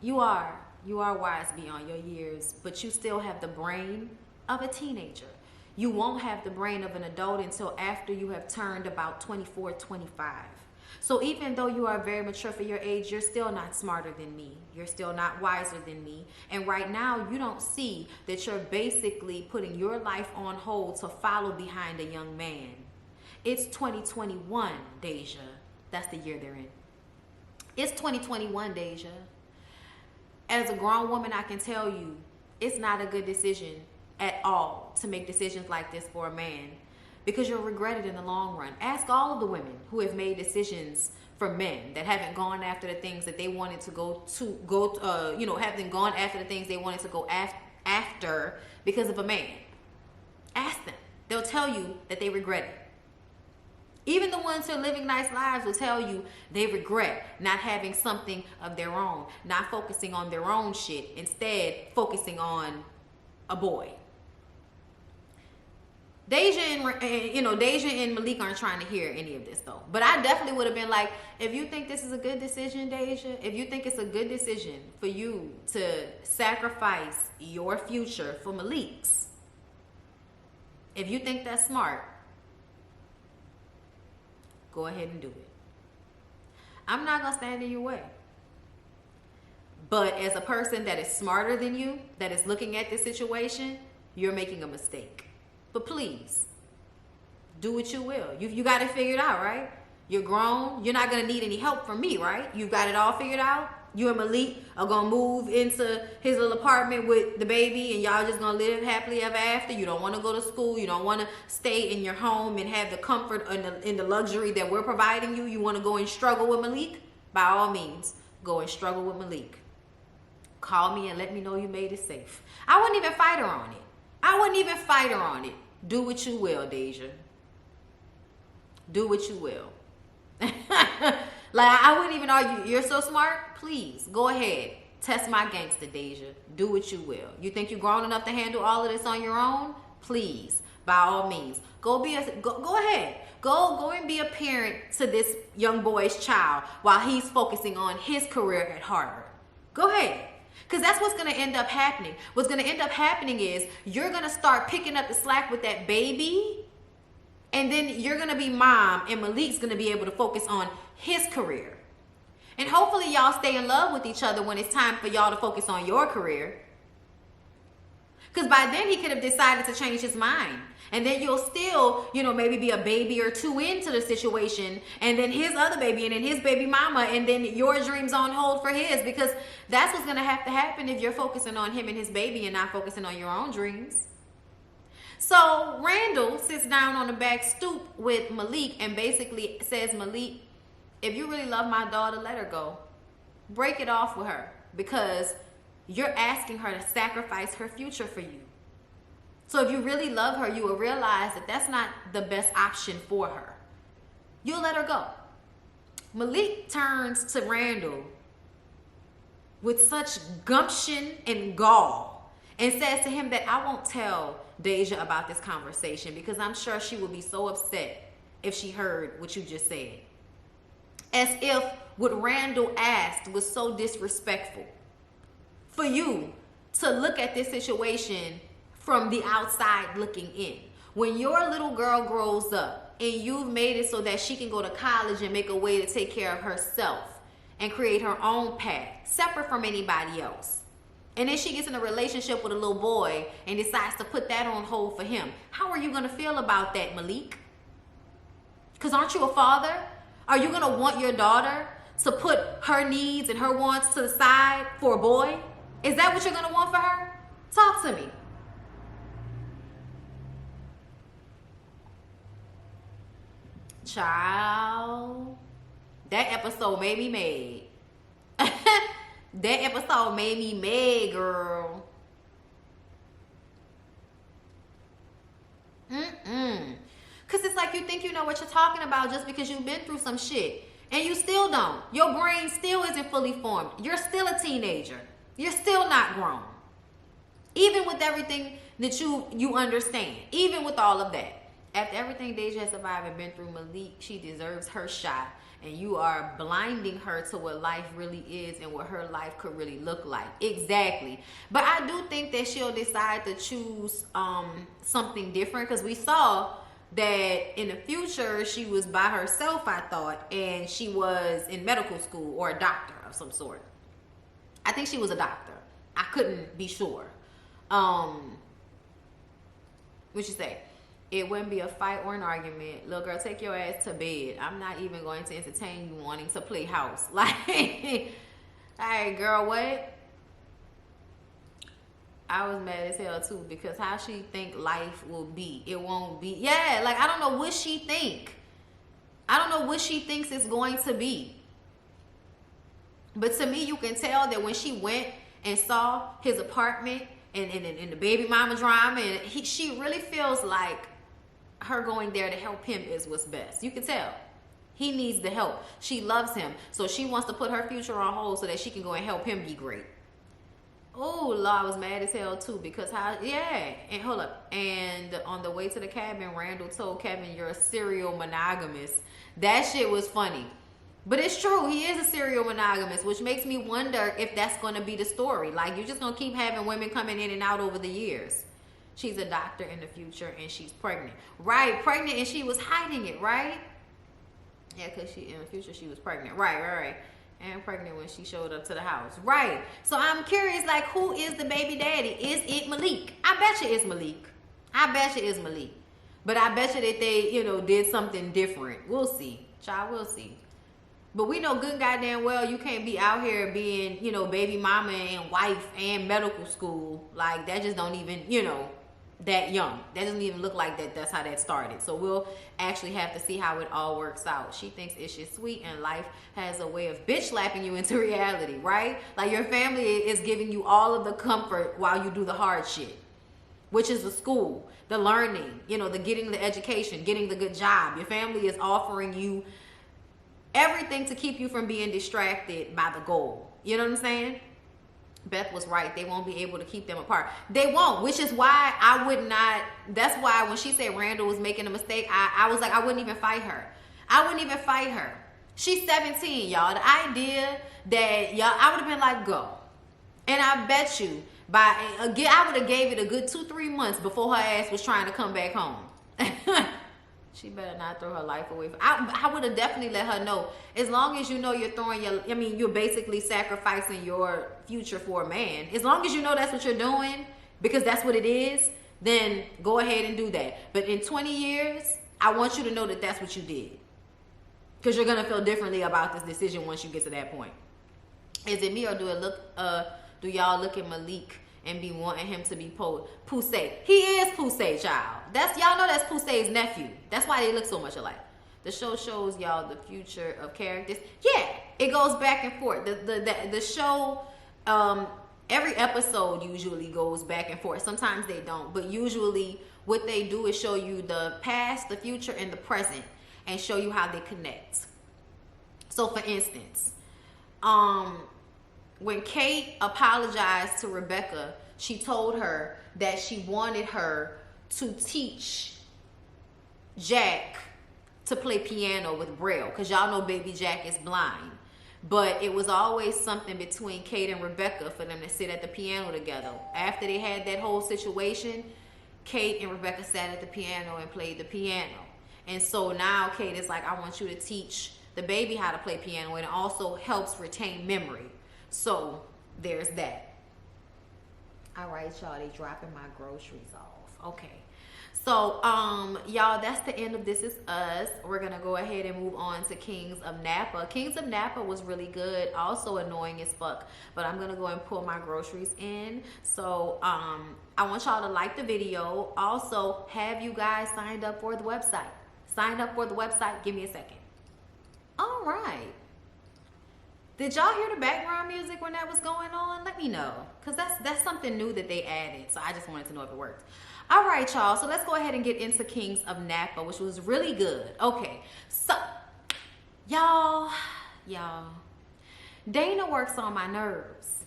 you are wise beyond your years, but you still have the brain of a teenager. You won't have the brain of an adult until after you have turned about 24, 25. So even though you are very mature for your age, you're still not smarter than me. You're still not wiser than me. And right now, you don't see that you're basically putting your life on hold to follow behind a young man. It's 2021, Deja. That's the year they're in. It's 2021, Deja. As a grown woman, I can tell you, it's not a good decision at all to make decisions like this for a man, because you'll regret it in the long run. Ask all of the women who have made decisions for men that haven't gone after the things that they wanted to haven't gone after the things they wanted to go after because of a man. Ask them. They'll tell you that they regret it. Even the ones who are living nice lives will tell you they regret not having something of their own, not focusing on their own shit, instead focusing on a boy. Deja and Malik aren't trying to hear any of this though. But I definitely would have been like, if you think this is a good decision, Deja, if you think it's a good decision for you to sacrifice your future for Malik's, if you think that's smart, go ahead and do it. I'm not going to stand in your way. But as a person that is smarter than you, that is looking at this situation, you're making a mistake. But please, do what you will. You got it figured out, right? You're grown. You're not going to need any help from me, right? You've got it all figured out. You and Malik are going to move into his little apartment with the baby, and y'all just going to live happily ever after. You don't want to go to school. You don't want to stay in your home and have the comfort and the luxury that we're providing you. You want to go and struggle with Malik? By all means, go and struggle with Malik. Call me and let me know you made it safe. I wouldn't even fight her on it. Do what you will, Deja. Do what you will. Like, I wouldn't even argue. You're so smart. Please, go ahead. Test my gangster, Deja. Do what you will. You think you're grown enough to handle all of this on your own? Please, by all means. Go ahead. Go and be a parent to this young boy's child while he's focusing on his career at Harvard. Go ahead. Because that's what's going to end up happening. What's going to end up happening is you're going to start picking up the slack with that baby, and then you're going to be mom, and Malik's going to be able to focus on his career. And hopefully y'all stay in love with each other when it's time for y'all to focus on your career. Because by then he could have decided to change his mind. And then you'll still, maybe be a baby or two into the situation, and then his other baby, and then his baby mama, and then your dreams on hold for his, because that's what's gonna have to happen if you're focusing on him and his baby and not focusing on your own dreams. So Randall sits down on the back stoop with Malik and basically says, Malik, if you really love my daughter, let her go. Break it off with her, because you're asking her to sacrifice her future for you. So if you really love her, you will realize that that's not the best option for her. You'll let her go. Malik turns to Randall with such gumption and gall and says to him that I won't tell Deja about this conversation, because I'm sure she would be so upset if she heard what you just said. As if what Randall asked was so disrespectful. For you to look at this situation from the outside looking in. When your little girl grows up and you've made it so that she can go to college and make a way to take care of herself and create her own path, separate from anybody else, and then she gets in a relationship with a little boy and decides to put that on hold for him, how are you going to feel about that, Malik? Because aren't you a father? Are you going to want your daughter to put her needs and her wants to the side for a boy? Is that what you're going to want for her? Talk to me. Child, that episode made me mad. That episode made me mad, girl. Because it's like you think you know what you're talking about just because you've been through some shit. And you still don't. Your brain still isn't fully formed. You're still a teenager. You're still not grown. Even with everything that you understand. Even with all of that. After everything Deja has survived and been through, Malik, she deserves her shot. And you are blinding her to what life really is and what her life could really look like. Exactly. But I do think that she'll decide to choose something different, because we saw that in the future she was by herself, I thought, and she was in medical school or a doctor of some sort. I think she was a doctor. I couldn't be sure. What you say? It wouldn't be a fight or an argument. Little girl, take your ass to bed. I'm not even going to entertain you wanting to play house. Like, all right, girl, what? I was mad as hell too, because how she think life will be. It won't be. Yeah, like, I don't know what she think. I don't know what she thinks it's going to be. But to me, you can tell that when she went and saw his apartment and the baby mama drama, and she really feels like her going there to help him is what's best. You can tell. He needs the help. She loves him. So she wants to put her future on hold so that she can go and help him be great. Oh, Lord, I was mad as hell too, because and hold up. And on the way to the cabin, Randall told Kevin, you're a serial monogamous. That shit was funny. But it's true, he is a serial monogamous, which makes me wonder if that's going to be the story. Like, you're just going to keep having women coming in and out over the years. She's a doctor in the future, and she's pregnant. Right, pregnant, and she was hiding it, right? Yeah, because in the future, she was pregnant. Right. And pregnant when she showed up to the house. Right. So I'm curious, like, who is the baby daddy? Is it Malik? I bet you it's Malik. But I bet you that they, did something different. We'll see. Child, we'll see. But we know good and goddamn well you can't be out here being, baby mama and wife and medical school. Like, that just don't even, that young. That doesn't even look like that's how that started. So we'll actually have to see how it all works out. She thinks it's just sweet, and life has a way of bitch slapping you into reality, right? Like, your family is giving you all of the comfort while you do the hard shit, which is the school, the learning, the getting the education, getting the good job. Your family is offering you everything to keep you from being distracted by the goal. You know what I'm saying? Beth was right. They won't be able to keep them apart. They won't, which is why I would not. That's why when she said Randall was making a mistake, I was like, I wouldn't even fight her. She's 17, y'all. The idea that I would have been like, go. And I bet you I would have gave it a good 2-3 months before her ass was trying to come back home. She better not throw her life away. I would have definitely let her know. As long as you know you're you're basically sacrificing your future for a man. As long as you know that's what you're doing, because that's what it is, then go ahead and do that. But in 20 years, I want you to know that that's what you did, because you're gonna feel differently about this decision once you get to that point. Is it me, or do y'all look at Malik and be wanting him to be Poussey? He is Poussey, child. Y'all know that's Poussey's nephew. That's why they look so much alike. The show shows y'all the future of characters. Yeah, it goes back and forth. The show, every episode usually goes back and forth. Sometimes they don't, but usually what they do is show you the past, the future, and the present, and show you how they connect. So for instance, when Kate apologized to Rebecca, she told her that she wanted her to teach Jack to play piano with Braille, because y'all know baby Jack is blind. But it was always something between Kate and Rebecca for them to sit at the piano together. After they had that whole situation, Kate and Rebecca sat at the piano and played the piano. And so now Kate is like, I want you to teach the baby how to play piano, and it also helps retain memory. So there's that. All right, y'all, they dropping my groceries off. Okay. So, y'all, that's the end of This Is Us. We're going to go ahead and move on to Kings of Napa. Kings of Napa was really good. Also annoying as fuck. But I'm going to go and pull my groceries in. So, I want y'all to like the video. Also, have you guys signed up for the website? Sign up for the website. Give me a second. All right. Did y'all hear the background music when that was going on? Let me know. Because that's something new that they added. So, I just wanted to know if it worked. All right, y'all, so let's go ahead and get into Kings of Napa, which was really good. Okay, so, y'all, Dana works on my nerves.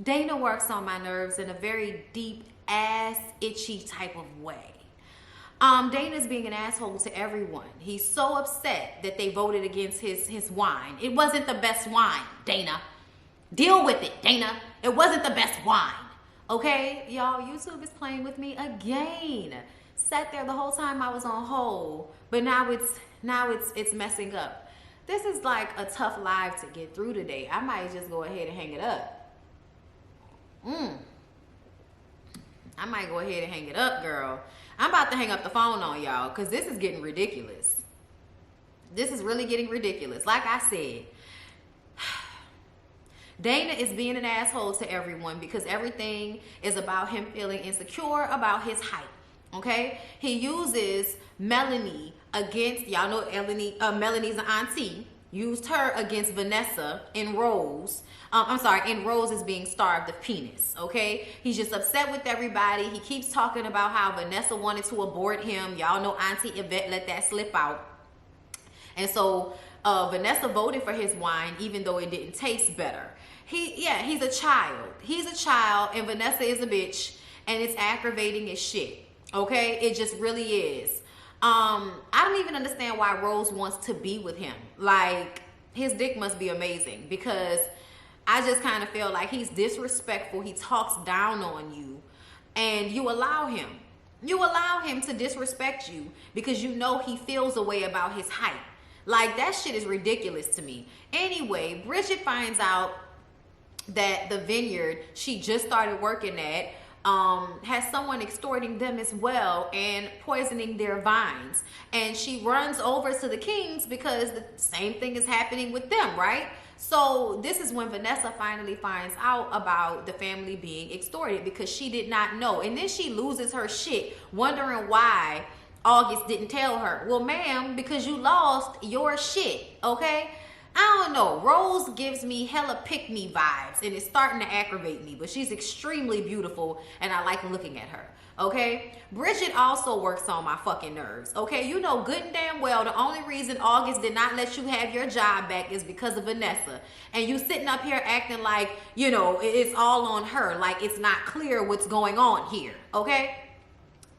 Dana works on my nerves in a very deep, ass, itchy type of way. Dana's being an asshole to everyone. He's so upset that they voted against his wine. It wasn't the best wine, Dana. Deal with it, Dana. It wasn't the best wine. Okay, y'all, YouTube is playing with me again. Sat there the whole time I was on hold, but now it's messing up. This is like a tough live to get through today. I might just go ahead and hang it up. I might go ahead and hang it up, girl. I'm about to hang up the phone on y'all, because this is getting ridiculous. This is really getting ridiculous. Like I said, Dana is being an asshole to everyone because everything is about him feeling insecure about his height. Okay? He uses Melanie against, y'all know Melanie's an auntie, used her against Vanessa in Rose. In Rose is being starved of penis. Okay? He's just upset with everybody. He keeps talking about how Vanessa wanted to abort him. Y'all know Auntie Yvette let that slip out. And so Vanessa voted for his wine even though it didn't taste better. He's a child. He's a child, and Vanessa is a bitch, and it's aggravating as shit. Okay? It just really is. I don't even understand why Rose wants to be with him. Like, his dick must be amazing, because I just kind of feel like he's disrespectful. He talks down on you, and you allow him. You allow him to disrespect you because you know he feels a way about his height. Like, that shit is ridiculous to me. Anyway, Bridget finds out that the vineyard she just started working at has someone extorting them as well and poisoning their vines. And she runs over to the Kings because the same thing is happening with them, right? So this is when Vanessa finally finds out about the family being extorted, because she did not know. And then she loses her shit wondering why August didn't tell her. Well, ma'am, because you lost your shit, okay? I don't know. Rose gives me hella pick-me vibes, and it's starting to aggravate me, but she's extremely beautiful, and I like looking at her, okay? Bridget also works on my fucking nerves, okay? You know good and damn well the only reason August did not let you have your job back is because of Vanessa. And you sitting up here acting like, you know, it's all on her, like it's not clear what's going on here, okay?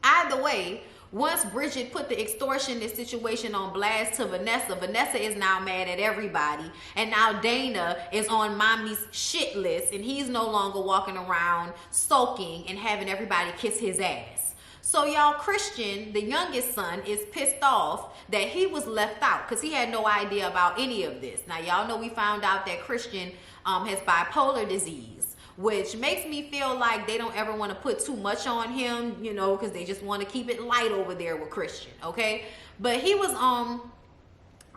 Either way, once Bridget put the extortionist situation on blast to Vanessa, Vanessa is now mad at everybody. And now Dana is on mommy's shit list, and he's no longer walking around sulking and having everybody kiss his ass. So y'all, Christian, the youngest son, is pissed off that he was left out because he had no idea about any of this. Now, y'all know we found out that Christian has bipolar disease. which makes me feel like they don't ever want to put too much on him, you know, because they just want to keep it light over there with Christian, okay? But he was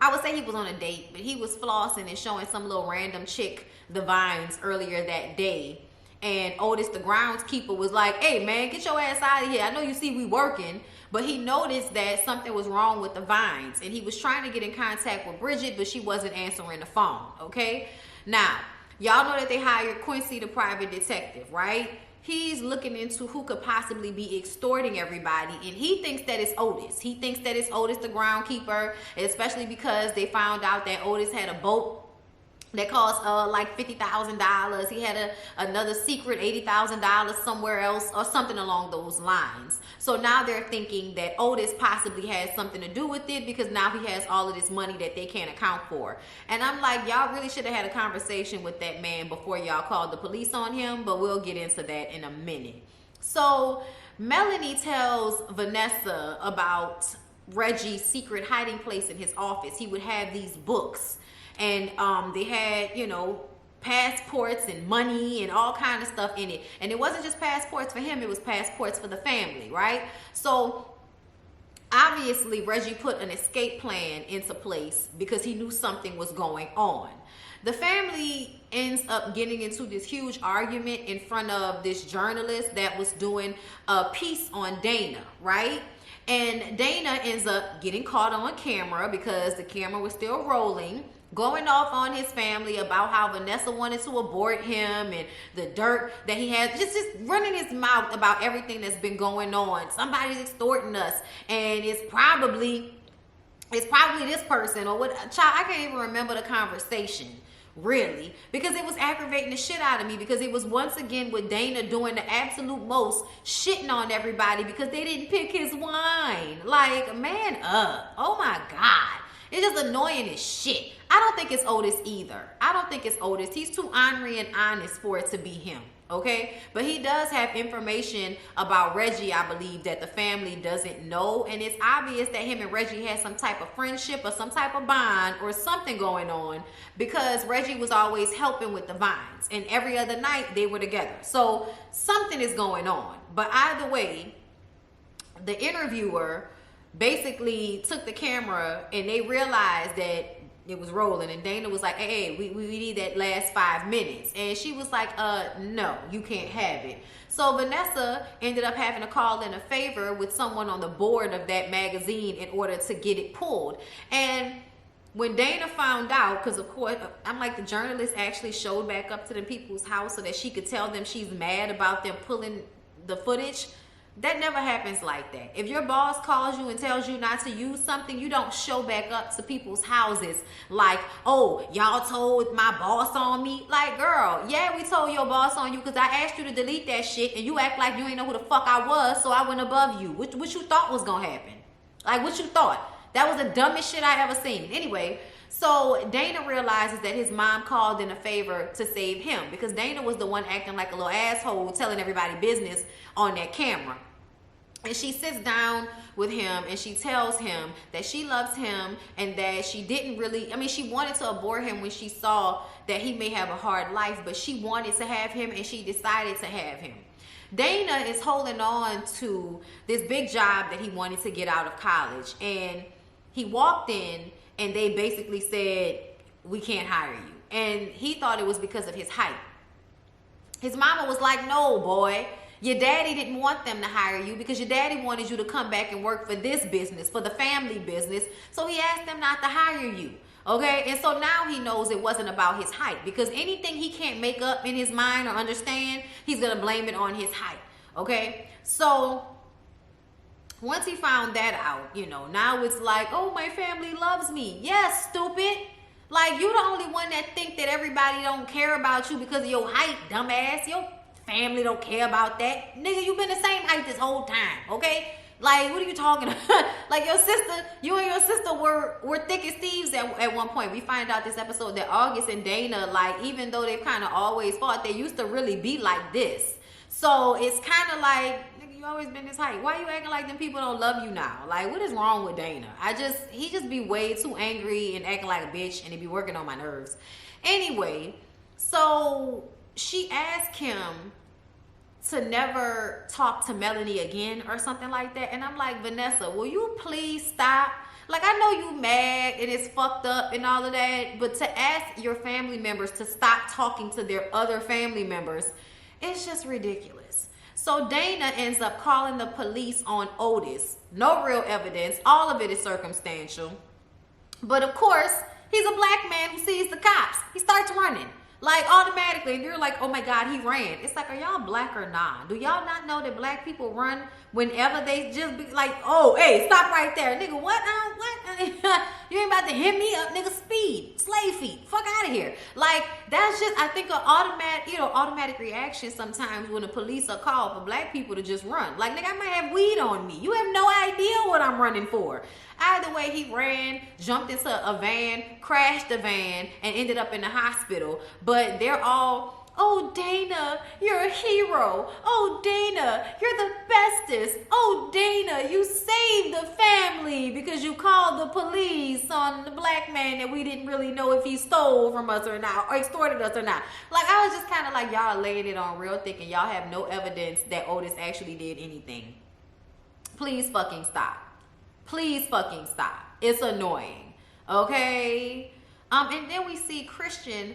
I would say he was on a date, but he was flossing and showing some little random chick the vines earlier that day. And Otis, the groundskeeper, was like, hey, man, get your ass out of here. I know you see we working. But he noticed that something was wrong with the vines. And he was trying to get in contact with Bridget, but she wasn't answering the phone, okay? Now, y'all know that they hired Quincy, the private detective, right? He's looking into who could possibly be extorting everybody, and he thinks that it's Otis. He thinks that it's Otis, the groundkeeper, especially because they found out that Otis had a boat that cost like $50,000. He had another secret $80,000 somewhere else or something along those lines. So now they're thinking that Otis possibly has something to do with it because now he has all of this money that they can't account for. And I'm like, y'all really should have had a conversation with that man before y'all called the police on him, but we'll get into that in a minute. So Melanie tells Vanessa about Reggie's secret hiding place in his office. He would have these books. And they had, you know, passports and money and all kind of stuff in it. And it wasn't just passports for him, it was passports for the family, right? So obviously Reggie put an escape plan into place because he knew something was going on. The family ends up getting into this huge argument in front of this journalist that was doing a piece on Dana, right? And Dana ends up getting caught on camera because the camera was still rolling, going off on his family about how Vanessa wanted to abort him and the dirt that he had, just running his mouth about everything that's been going on. Somebody's extorting us, and it's probably this person or what. Child, I can't even remember the conversation really, because it was aggravating the shit out of me, because it was once again with Dana doing the absolute most, shitting on everybody because they didn't pick his wine. Like, man up. Oh my God. It's just annoying as shit. I don't think it's Otis either. I don't think it's Otis. He's too ornery and honest for it to be him, okay? But he does have information about Reggie, I believe, that the family doesn't know. And it's obvious that him and Reggie had some type of friendship or some type of bond or something going on, because Reggie was always helping with the vines. And every other night they were together. So something is going on. But either way, the interviewer basically took the camera and they realized that it was rolling, and Dana was like, hey, we need that last 5 minutes. And she was like, no, you can't have it. So Vanessa ended up having to call in a favor with someone on the board of that magazine in order to get it pulled. And when Dana found out, because of course, I'm like, the journalist actually showed back up to the people's house so that she could tell them she's mad about them pulling the footage. That never happens like that. If your boss calls you and tells you not to use something, you don't show back up to people's houses like, oh, y'all told my boss on me. Like, girl, yeah, we told your boss on you because I asked you to delete that shit and you act like you ain't know who the fuck I was, so I went above you. What you thought was gonna happen? Like, what you thought? That was the dumbest shit I ever seen. Anyway, so Dana realizes that his mom called in a favor to save him, because Dana was the one acting like a little asshole, telling everybody business on that camera. And she sits down with him and she tells him that she loves him and that she didn't really, she wanted to abort him when she saw that he may have a hard life, but she wanted to have him and she decided to have him. Dana is holding on to this big job that he wanted to get out of college, and he walked in and they basically said, we can't hire you. And he thought it was because of his height. His mama was like, no, boy. Your daddy didn't want them to hire you because your daddy wanted you to come back and work for this business, for the family business. So he asked them not to hire you. Okay? And so now he knows it wasn't about his height, because anything he can't make up in his mind or understand, he's going to blame it on his height. Okay? So once he found that out, now it's like, oh, my family loves me. Yes, stupid. Like, you the only one that think that everybody don't care about you because of your height, dumbass. Your family don't care about that. Nigga, you been the same height this whole time, okay? Like, what are you talking about? Like, you and your sister were thick as thieves at one point. We find out this episode that August and Dana, like, even though they've kind of always fought, they used to really be like this. So it's kind of like, nigga, you always been this height. Why you acting like them people don't love you now? Like, what is wrong with Dana? He just be way too angry and acting like a bitch, and he be working on my nerves. Anyway, so she asked him to never talk to Melanie again or something like that. And I'm like, Vanessa, will you please stop? Like, I know you mad and it's fucked up and all of that, but to ask your family members to stop talking to their other family members, it's just ridiculous. So Dana ends up calling the police on Otis. No real evidence. All of it is circumstantial. But of course, he's a black man who sees the cops. He starts running. Like, automatically, and you're like, oh my God, he ran. It's like, are y'all black or not? Do y'all not know that black people run whenever they just be like, oh, hey, stop right there. Nigga, what? You ain't about to hit me up, nigga, speed, slave feet, fuck out of here. Like, that's just, I think, an automatic reaction sometimes when the police are called for black people to just run. Like, nigga, I might have weed on me. You have no idea what I'm running for. Either way, he ran, jumped into a van, crashed the van, and ended up in the hospital. But they're all, oh, Dana, you're a hero. Oh, Dana, you're the bestest. Oh, Dana, you saved the family because you called the police on the black man that we didn't really know if he stole from us or not, or extorted us or not. Like, I was just kind of like, y'all laying it on real thick and y'all have no evidence that Otis actually did anything. Please fucking stop. Please fucking stop. It's annoying. Okay? And then we see Christian.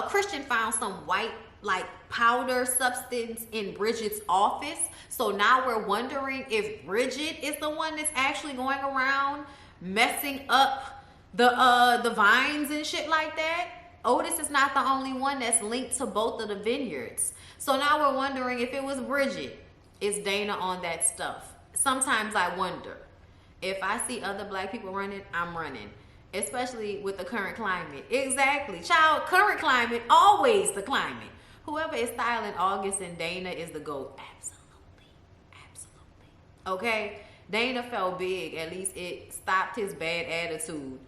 Christian found some white like powder substance in Bridget's office. So now we're wondering if Bridget is the one that's actually going around messing up the vines and shit like that. Otis is not the only one that's linked to both of the vineyards. So now we're wondering if it was Bridget. Is Dana on that stuff? Sometimes I wonder. If I see other black people running, I'm running. Especially with the current climate. Exactly. Child, current climate, always the climate. Whoever is styling August and Dana is the GOAT. Absolutely. Absolutely. Okay? Dana felt big. At least it stopped his bad attitude.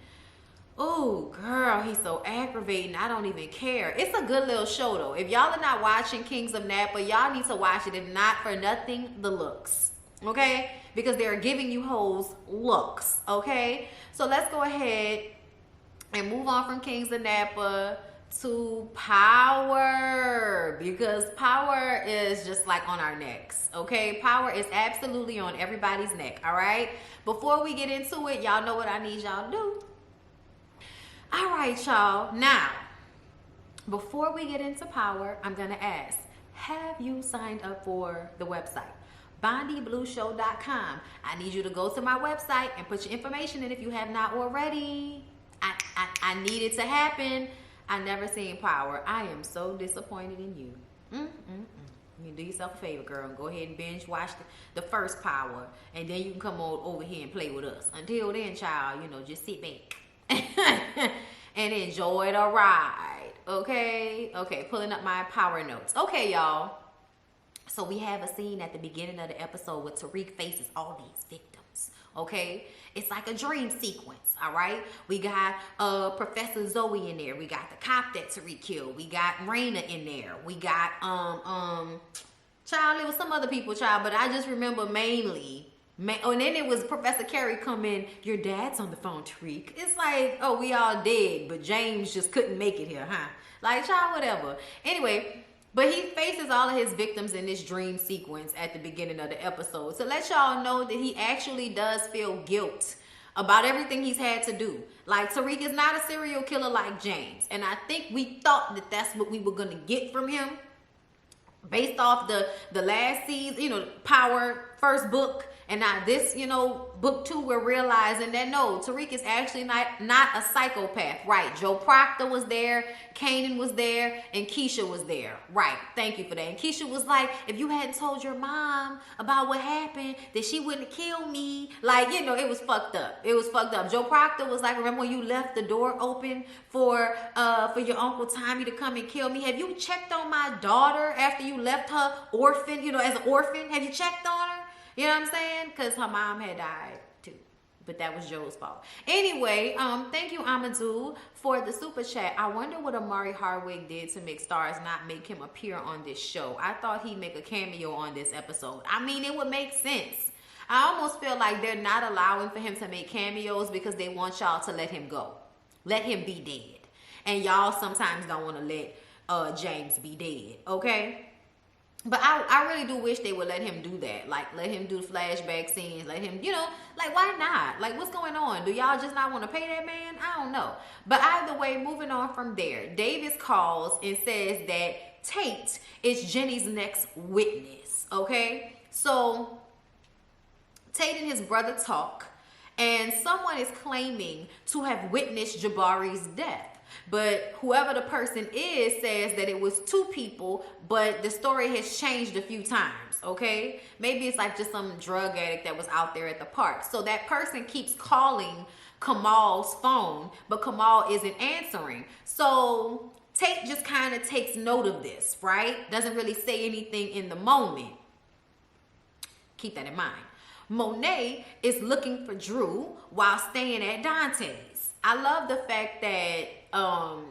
Oh, girl, he's so aggravating. I don't even care. It's a good little show, though. If y'all are not watching Kings of Napa, y'all need to watch it. If not for nothing, the looks. Okay? Because they're giving you hoes looks, okay? So let's go ahead and move on from Kings of Napa to Power, because Power is just like on our necks, okay? Power is absolutely on everybody's neck, all right? Before we get into it, y'all know what I need y'all to do. All right, y'all. Now, before we get into Power, I'm gonna ask, have you signed up for the website? BondyBlueShow.com. I need you to go to my website and put your information in if you have not already. I need it to happen. I never seen Power. I am so disappointed in you. You do yourself a favor, girl, and go ahead and binge watch the first Power, and then you can come over here and play with us. Until then, child, just sit back and enjoy the ride. Okay? Okay, pulling up my Power notes. Okay, y'all. So we have a scene at the beginning of the episode where Tariq faces all these victims, okay? It's like a dream sequence, all right? We got Professor Zoe in there. We got the cop that Tariq killed. We got Raina in there. We got, child, it was some other people, child, but I just remember mainly, and then it was Professor Carey come in, your dad's on the phone, Tariq. It's like, oh, we all dead, but James just couldn't make it here, huh? Like, child, whatever. Anyway, but he faces all of his victims in this dream sequence at the beginning of the episode. So let y'all know that he actually does feel guilt about everything he's had to do. Like, Tariq is not a serial killer like James. And I think we thought that that's what we were going to get from him. Based off the last season, Power first book. And now this, book 2, we're realizing that no, Tariq is actually not a psychopath. Right. Joe Proctor was there, Kanan was there, and Keisha was there. Right. Thank you for that. And Keisha was like, if you hadn't told your mom about what happened, then she wouldn't kill me. Like, it was fucked up. It was fucked up. Joe Proctor was like, remember when you left the door open for your Uncle Tommy to come and kill me? Have you checked on my daughter after you left her orphan, as an orphan? Have you checked on her? You know what I'm saying? Because her mom had died too. But that was Joe's fault. Anyway, thank you, Amadou, for the super chat. I wonder what Amari Hardwick did to make Stars not make him appear on this show. I thought he'd make a cameo on this episode. I mean, it would make sense. I almost feel like they're not allowing for him to make cameos because they want y'all to let him go. Let him be dead. And y'all sometimes don't want to let James be dead, okay? But I really do wish they would let him do that. Like, let him do flashback scenes. Let him, like, why not? Like, what's going on? Do y'all just not want to pay that man? I don't know. But either way, moving on from there, Davis calls and says that Tate is Jenny's next witness, okay? So Tate and his brother talk, and someone is claiming to have witnessed Jabari's death. But whoever the person is says that it was 2 people, but the story has changed a few times, okay? Maybe it's like just some drug addict that was out there at the park. So that person keeps calling Kamal's phone, but Kamal isn't answering. So Tate just kind of takes note of this, right? Doesn't really say anything in the moment. Keep that in mind. Monet is looking for Drew while staying at Dante's. I love the fact that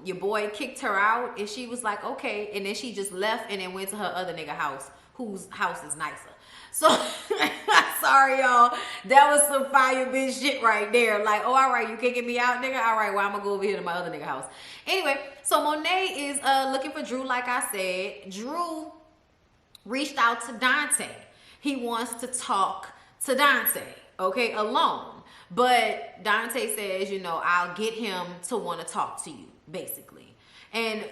your boy kicked her out and she was like, okay, and then she just left and then went to her other nigga house, whose house is nicer. So sorry y'all, that was some fire bitch shit right there. Like, oh, all right, you kicking me out, nigga? All right, well, I'm gonna go over here to my other nigga house. Anyway, so Monet is looking for Drew, like I said. Drew reached out to Dante. He wants to talk to Dante, okay, alone. But Dante says, I'll get him to want to talk to you, basically. And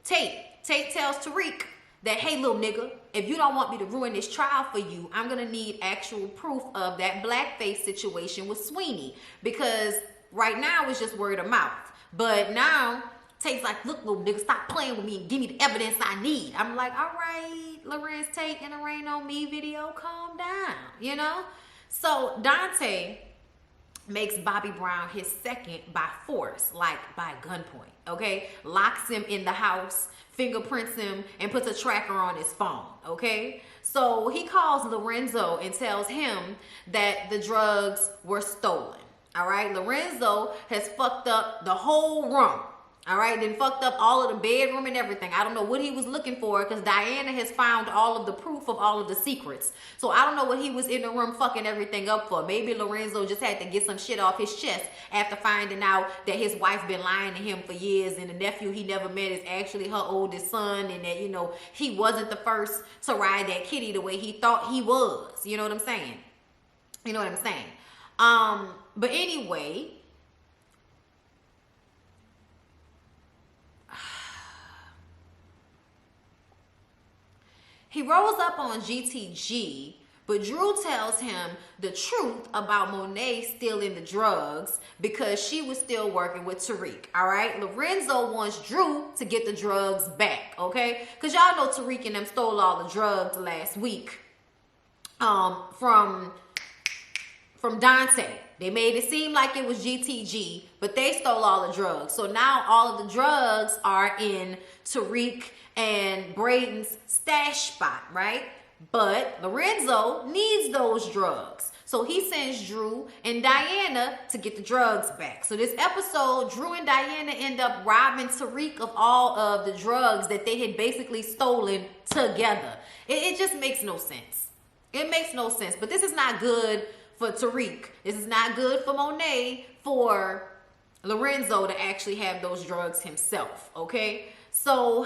Tate tells Tariq that, hey, little nigga, if you don't want me to ruin this trial for you, I'm going to need actual proof of that blackface situation with Sweeney. Because right now it's just word of mouth. But now Tate's like, look, little nigga, stop playing with me and give me the evidence I need. I'm like, all right, Lorenz Tate in a Rain on Me video, calm down, So Dante makes Bobby Brown his second by force, like by gunpoint, okay? Locks him in the house, fingerprints him, and puts a tracker on his phone, okay? So he calls Lorenzo and tells him that the drugs were stolen, all right? Lorenzo has fucked up the whole room, all right? Then fucked up all of the bedroom and everything. I don't know what he was looking for because Diana has found all of the proof of all of the secrets. So I don't know what he was in the room fucking everything up for. Maybe Lorenzo just had to get some shit off his chest after finding out that his wife been lying to him for years and the nephew he never met is actually her oldest son, and that, he wasn't the first to ride that kitty the way he thought he was. You know what I'm saying? But anyway, he rolls up on GTG, but Drew tells him the truth about Monet stealing the drugs because she was still working with Tariq, all right? Lorenzo wants Drew to get the drugs back, okay? Because y'all know Tariq and them stole all the drugs last week from Dante. They made it seem like it was GTG, but they stole all the drugs. So now all of the drugs are in Tariq and Braden's stash spot, right? But Lorenzo needs those drugs. So he sends Drew and Diana to get the drugs back. So this episode, Drew and Diana end up robbing Tariq of all of the drugs that they had basically stolen together. It just makes no sense. It makes no sense. But this is not good for Tariq. This is not good for Monet, for Lorenzo to actually have those drugs himself, okay? So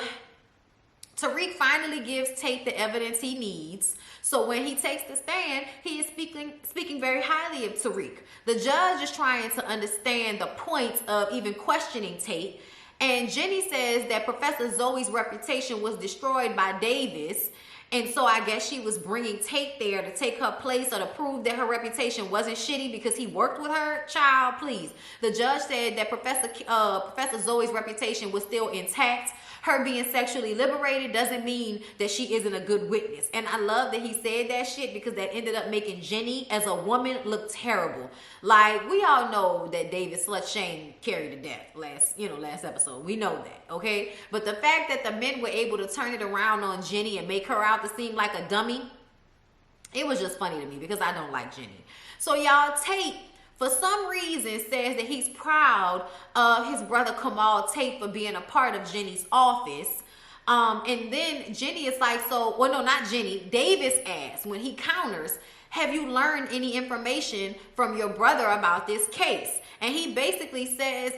Tariq finally gives Tate the evidence he needs. So when he takes the stand, he is speaking very highly of Tariq. The judge is trying to understand the point of even questioning Tate. And Jenny says that Professor Zoe's reputation was destroyed by Davis. And so I guess she was bringing Tate there to take her place or to prove that her reputation wasn't shitty because he worked with her. Child, please. The judge said that Professor Zoe's reputation was still intact. Her being sexually liberated doesn't mean that she isn't a good witness. And I love that he said that shit because that ended up making Jenny as a woman look terrible. Like, we all know that David slut shamed Carrie to death last episode. We know that, okay? But the fact that the men were able to turn it around on Jenny and make her out to seem like a dummy, it was just funny to me because I don't like Jenny. So y'all, Tate, for some reason, says that he's proud of his brother Kamal Tate for being a part of Jenny's office. And then Jenny is like, not Jenny, Davis asks when he counters, have you learned any information from your brother about this case? And he basically says,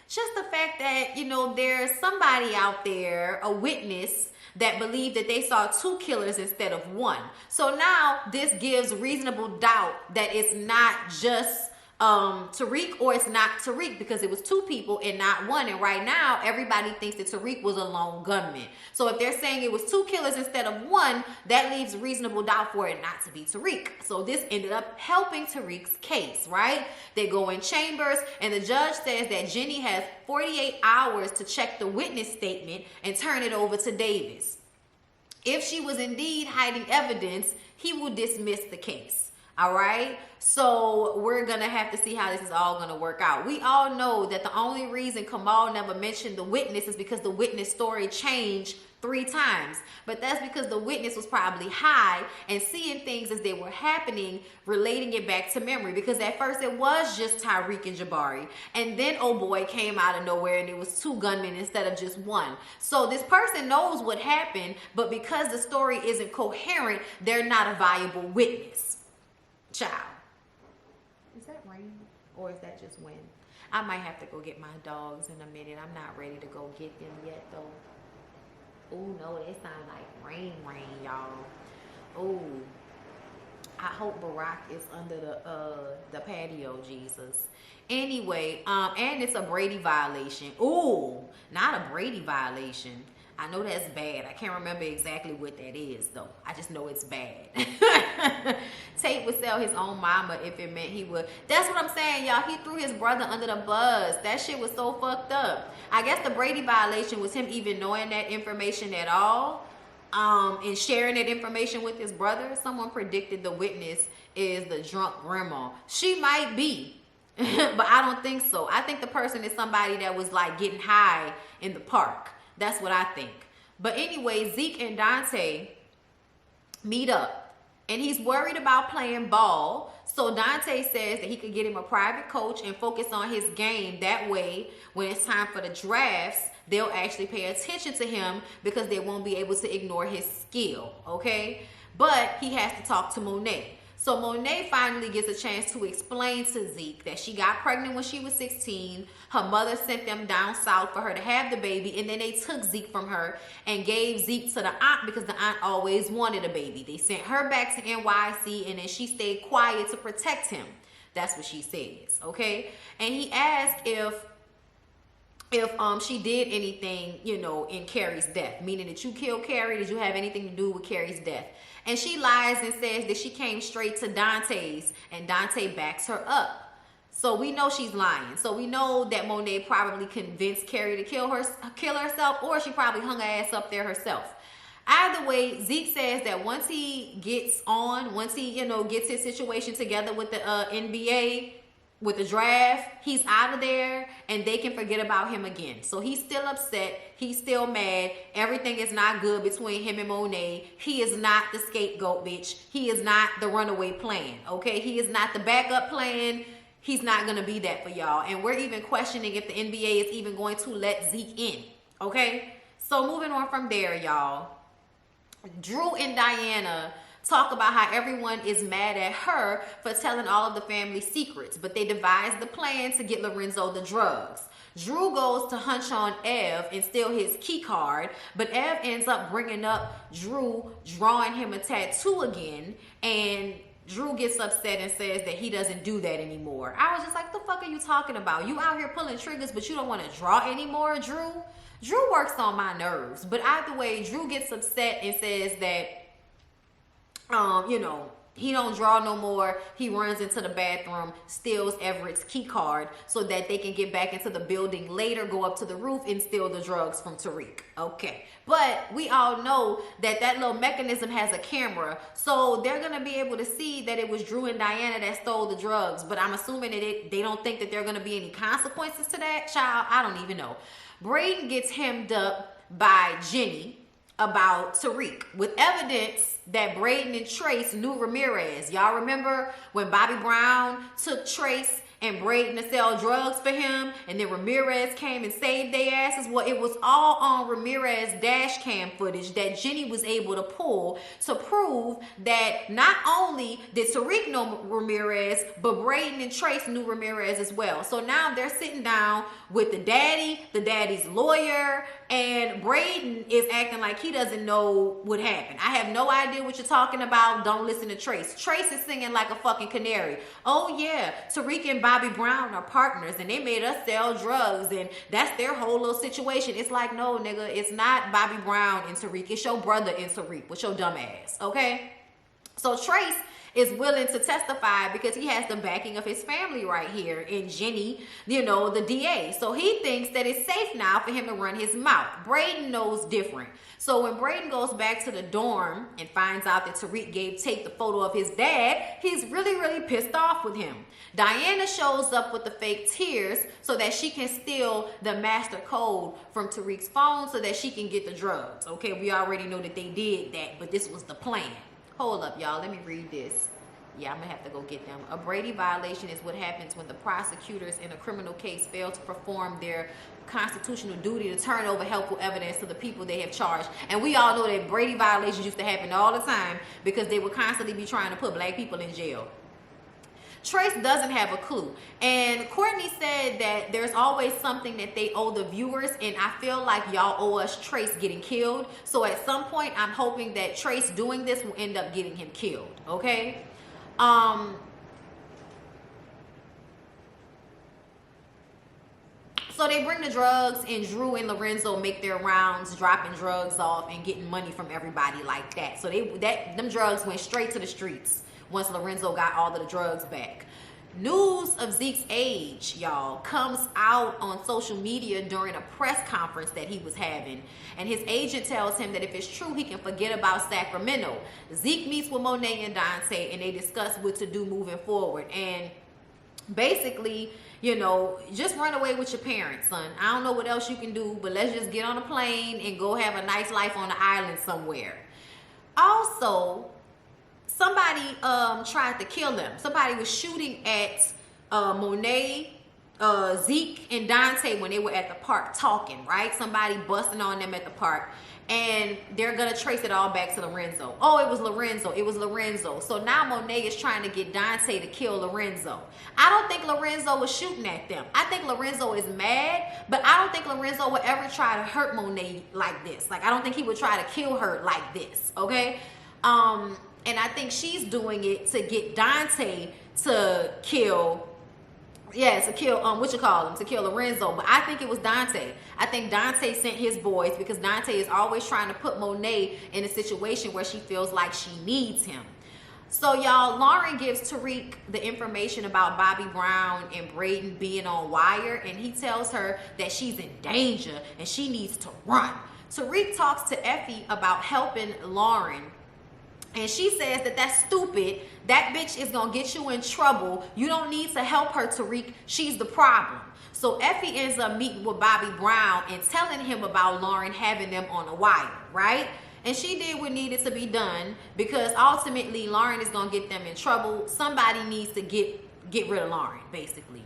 Just the fact that, you know, there's somebody out there, a witness, that believed that they saw 2 killers instead of 1. So now this gives reasonable doubt that it's not just Tariq, or it's not Tariq, because it was 2 people and not 1. And right now everybody thinks that Tariq was a lone gunman. So if they're saying it was 2 killers instead of 1, that leaves reasonable doubt for it not to be Tariq. So this ended up helping Tariq's case, right? They go in chambers and the judge says that Jenny has 48 hours to check the witness statement and turn it over to Davis. If she was indeed hiding evidence, he will dismiss the case. All right, so we're gonna have to see how this is all gonna work out. We all know that the only reason Kamal never mentioned the witness is because the witness story changed 3 times. But that's because the witness was probably high and seeing things as they were happening, relating it back to memory. Because at first it was just Tyreek and Jabari, and then oh boy came out of nowhere and it was 2 gunmen instead of just 1. So this person knows what happened, but because the story isn't coherent, they're not a viable witness. Child, is that rain or is that just wind? I might have to go get my dogs in a minute. I'm not ready to go get them yet though. Oh no, that sounds like rain, y'all. Oh, I hope Barack is under the patio, Jesus. Anyway, and it's a Brady violation. Ooh, not a Brady violation. I know that's bad. I can't remember exactly what that is, though. I just know it's bad. Tate would sell his own mama if it meant he would. That's what I'm saying, y'all. He threw his brother under the bus. That shit was so fucked up. I guess the Brady violation was him even knowing that information at all, and sharing that information with his brother. Someone predicted the witness is the drunk grandma. She might be, but I don't think so. I think the person is somebody that was like getting high in the park. That's what I think. But anyway, Zeke and Dante meet up and he's worried about playing ball. So Dante says that he could get him a private coach and focus on his game. That way, when it's time for the drafts, they'll actually pay attention to him because they won't be able to ignore his skill, okay? But he has to talk to Monet. So Monet finally gets a chance to explain to Zeke that she got pregnant when she was 16. Her mother sent them down south for her to have the baby, and then they took Zeke from her and gave Zeke to the aunt because the aunt always wanted a baby. They sent her back to NYC, and then she stayed quiet to protect him. That's what she says, okay? And he asked if she did anything, you know, in Carrie's death, meaning that you killed Carrie. Did you have anything to do with Carrie's death? And she lies and says that she came straight to Dante's, and Dante backs her up. So we know she's lying. So we know that Monet probably convinced Carrie to kill herself, or she probably hung her ass up there herself. Either way, Zeke says that once he gets his situation together with the NBA, with the draft, he's out of there and they can forget about him again. So he's still upset. He's still mad. Everything is not good between him and Monet. He is not the scapegoat, bitch. He is not the runaway plan, okay? He is not the backup plan. He's not going to be that for y'all. And we're even questioning if the NBA is even going to let Zeke in, okay? So moving on from there, y'all. Drew and Diana talk about how everyone is mad at her for telling all of the family secrets, but they devised the plan to get Lorenzo the drugs. Drew goes to hunch on Ev and steal his key card, but Ev ends up bringing up Drew drawing him a tattoo again, and Drew gets upset and says that he doesn't do that anymore. I was just like, the fuck are you talking about? You out here pulling triggers, but you don't want to draw anymore, Drew? Drew works on my nerves. But either way, Drew gets upset and says that he don't draw no more. He runs into the bathroom, steals Everett's key card so that they can get back into the building later, go up to the roof and steal the drugs from Tariq. Okay. But we all know that that little mechanism has a camera. So they're going to be able to see that it was Drew and Diana that stole the drugs. But I'm assuming that they don't think that there are going to be any consequences to that. Child, I don't even know. Braden gets hemmed up by Jenny about Tariq with evidence that Braden and Trace knew Ramirez. Y'all remember when Bobby Brown took Trace and Braden to sell drugs for him, and then Ramirez came and saved their asses. Well, it was all on Ramirez dash cam footage that Jenny was able to pull to prove that not only did Tariq know Ramirez, but Braden and Trace knew Ramirez as well. So now they're sitting down with the daddy's lawyer, and Braden is acting like he doesn't know what happened. I have no idea what you're talking about. Don't listen to Trace. Trace is singing like a fucking canary. Oh yeah, Tariq and Bobby Brown are partners, and they made us sell drugs, and that's their whole little situation. It's like, no, nigga, it's not Bobby Brown and Tariq. It's your brother and Tariq with your dumb ass, okay? So Trace is willing to testify because he has the backing of his family right here in Jenny, you know, the DA. So he thinks that it's safe now for him to run his mouth. Braden knows different. So when Braden goes back to the dorm and finds out that Tariq gave Tate the photo of his dad, he's really, really pissed off with him. Diana shows up with the fake tears so that she can steal the master code from Tariq's phone so that she can get the drugs. Okay, we already know that they did that, but this was the plan. Hold up, y'all. Let me read this. Yeah, I'm going to have to go get them. A Brady violation is what happens when the prosecutors in a criminal case fail to perform their constitutional duty to turn over helpful evidence to the people they have charged. And we all know that Brady violations used to happen all the time because they would constantly be trying to put black people in jail. Trace doesn't have a clue. And Courtney said that there's always something that they owe the viewers, and I feel like y'all owe us Trace getting killed. So at some point, I'm hoping that Trace doing this will end up getting him killed, okay? So they bring the drugs, and Drew and Lorenzo make their rounds, dropping drugs off and getting money from everybody like that. So them drugs went straight to the streets once Lorenzo got all of the drugs back. News of Zeke's age, y'all, comes out on social media during a press conference that he was having. And his agent tells him that if it's true, he can forget about Sacramento. Zeke meets with Monet and Dante, and they discuss what to do moving forward. And basically, you know, just run away with your parents, son. I don't know what else you can do, but let's just get on a plane and go have a nice life on the island somewhere. Also, somebody tried to kill them. Somebody was shooting at Monet, Zeke, and Dante when they were at the park talking, right? Somebody busting on them at the park. And they're going to trace it all back to Lorenzo. Oh, it was Lorenzo. It was Lorenzo. So now Monet is trying to get Dante to kill Lorenzo. I don't think Lorenzo was shooting at them. I think Lorenzo is mad, but I don't think Lorenzo would ever try to hurt Monet like this. Like, I don't think he would try to kill her like this, okay? And I think she's doing it to get Dante to kill, to kill Lorenzo. But I think it was Dante. I think Dante sent his boys because Dante is always trying to put Monet in a situation where she feels like she needs him. So y'all, Lauren gives Tariq the information about Bobby Brown and Braden being on wire, and he tells her that she's in danger and she needs to run. Tariq talks to Effie about helping Lauren, and she says that that's stupid. That bitch is gonna get you in trouble. You don't need to help her, Tariq. She's the problem. So Effie ends up meeting with Bobby Brown and telling him about Lauren having them on a wire, right? And she did what needed to be done because ultimately Lauren is gonna get them in trouble. Somebody needs to get rid of Lauren, basically.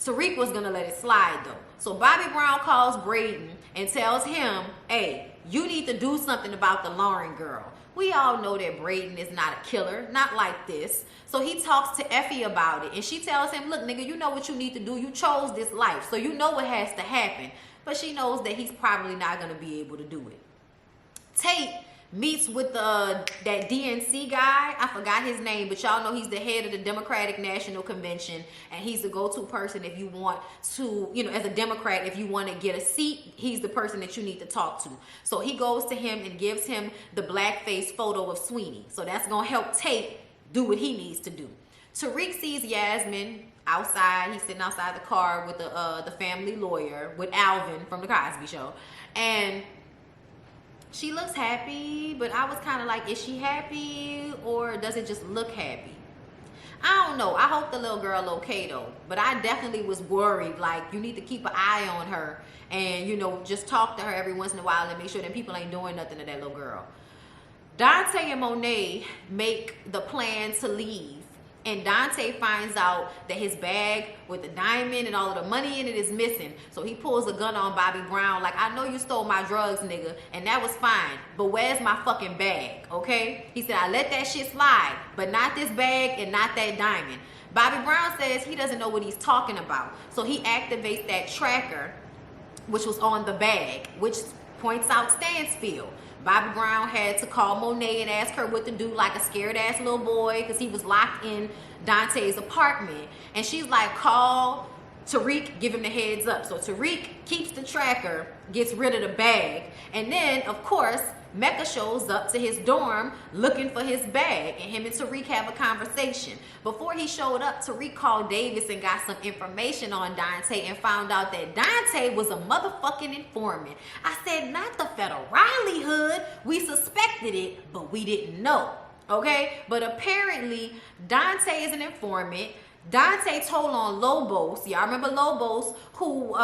Tariq was gonna let it slide though. So Bobby Brown calls Braden and tells him, hey, you need to do something about the Lauren girl. We all know that Braden is not a killer, not like this. So he talks to Effie about it, and she tells him, look, nigga, you know what you need to do. You chose this life, so you know what has to happen. But she knows that he's probably not going to be able to do it. Tate meets with that DNC guy. I forgot his name, but y'all know he's the head of the Democratic National Convention, and he's the go-to person if you want to, you know, as a Democrat, if you want to get a seat, he's the person that you need to talk to. So he goes to him and gives him the blackface photo of Sweeney. So that's going to help Tate do what he needs to do. Tariq sees Yasmin outside. He's sitting outside the car with the family lawyer, with Alvin from the Cosby Show, and she looks happy, but I was kind of like, is she happy or does it just look happy? I don't know. I hope the little girl okay though, but I definitely was worried. Like, you need to keep an eye on her and, you know, just talk to her every once in a while and make sure that people ain't doing nothing to that little girl. Dante and Monet make the plan to leave, And Dante finds out that his bag with the diamond and all of the money in it is missing. So he pulls a gun on Bobby Brown like, I know you stole my drugs, nigga, and that was fine, but where's my fucking bag, okay? He said, I let that shit slide, but not this bag and not that diamond. Bobby Brown says he doesn't know what he's talking about. So he activates that tracker, which was on the bag, which points out Stansfield. Bobby Brown had to call Monet and ask her what to do, like a scared ass little boy, because he was locked in Dante's apartment. And she's like, call Tariq, give him the heads up. So Tariq keeps the tracker, gets rid of the bag, and then of course Mecca shows up to his dorm looking for his bag, and him and Tariq have a conversation. Before he showed up, Tariq called Davis and got some information on Dante and found out that Dante was a motherfucking informant. I said, not the federale hood. We suspected it, but we didn't know. Okay? But apparently, Dante is an informant. Dante told on Lobos. Y'all remember Lobos, who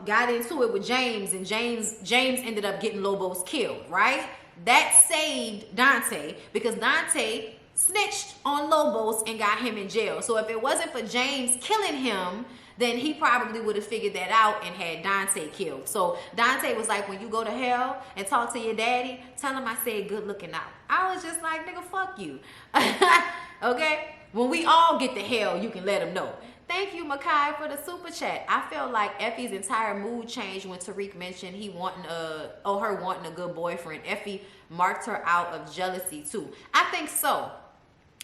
got into it with James, and James ended up getting Lobos killed, right? That saved Dante because Dante snitched on Lobos and got him in jail. So if it wasn't for James killing him, then he probably would have figured that out and had Dante killed. So Dante was like, when you go to hell and talk to your daddy, tell him I said good looking out. I was just like, nigga, fuck you. Okay? When we all get to hell, you can let him know. Thank you, Makai, for the super chat. I felt like Effie's entire mood changed when Tariq mentioned her wanting a good boyfriend. Effie marked her out of jealousy too. I think so.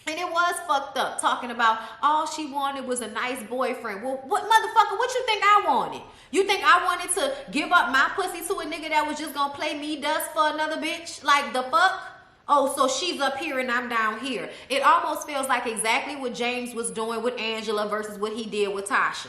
And it was fucked up talking about all she wanted was a nice boyfriend. Well, what motherfucker, what you think I wanted? You think I wanted to give up my pussy to a nigga that was just gonna play me dust for another bitch? Like the fuck? Oh, so she's up here and I'm down here. It almost feels like exactly what James was doing with Angela versus what he did with Tasha.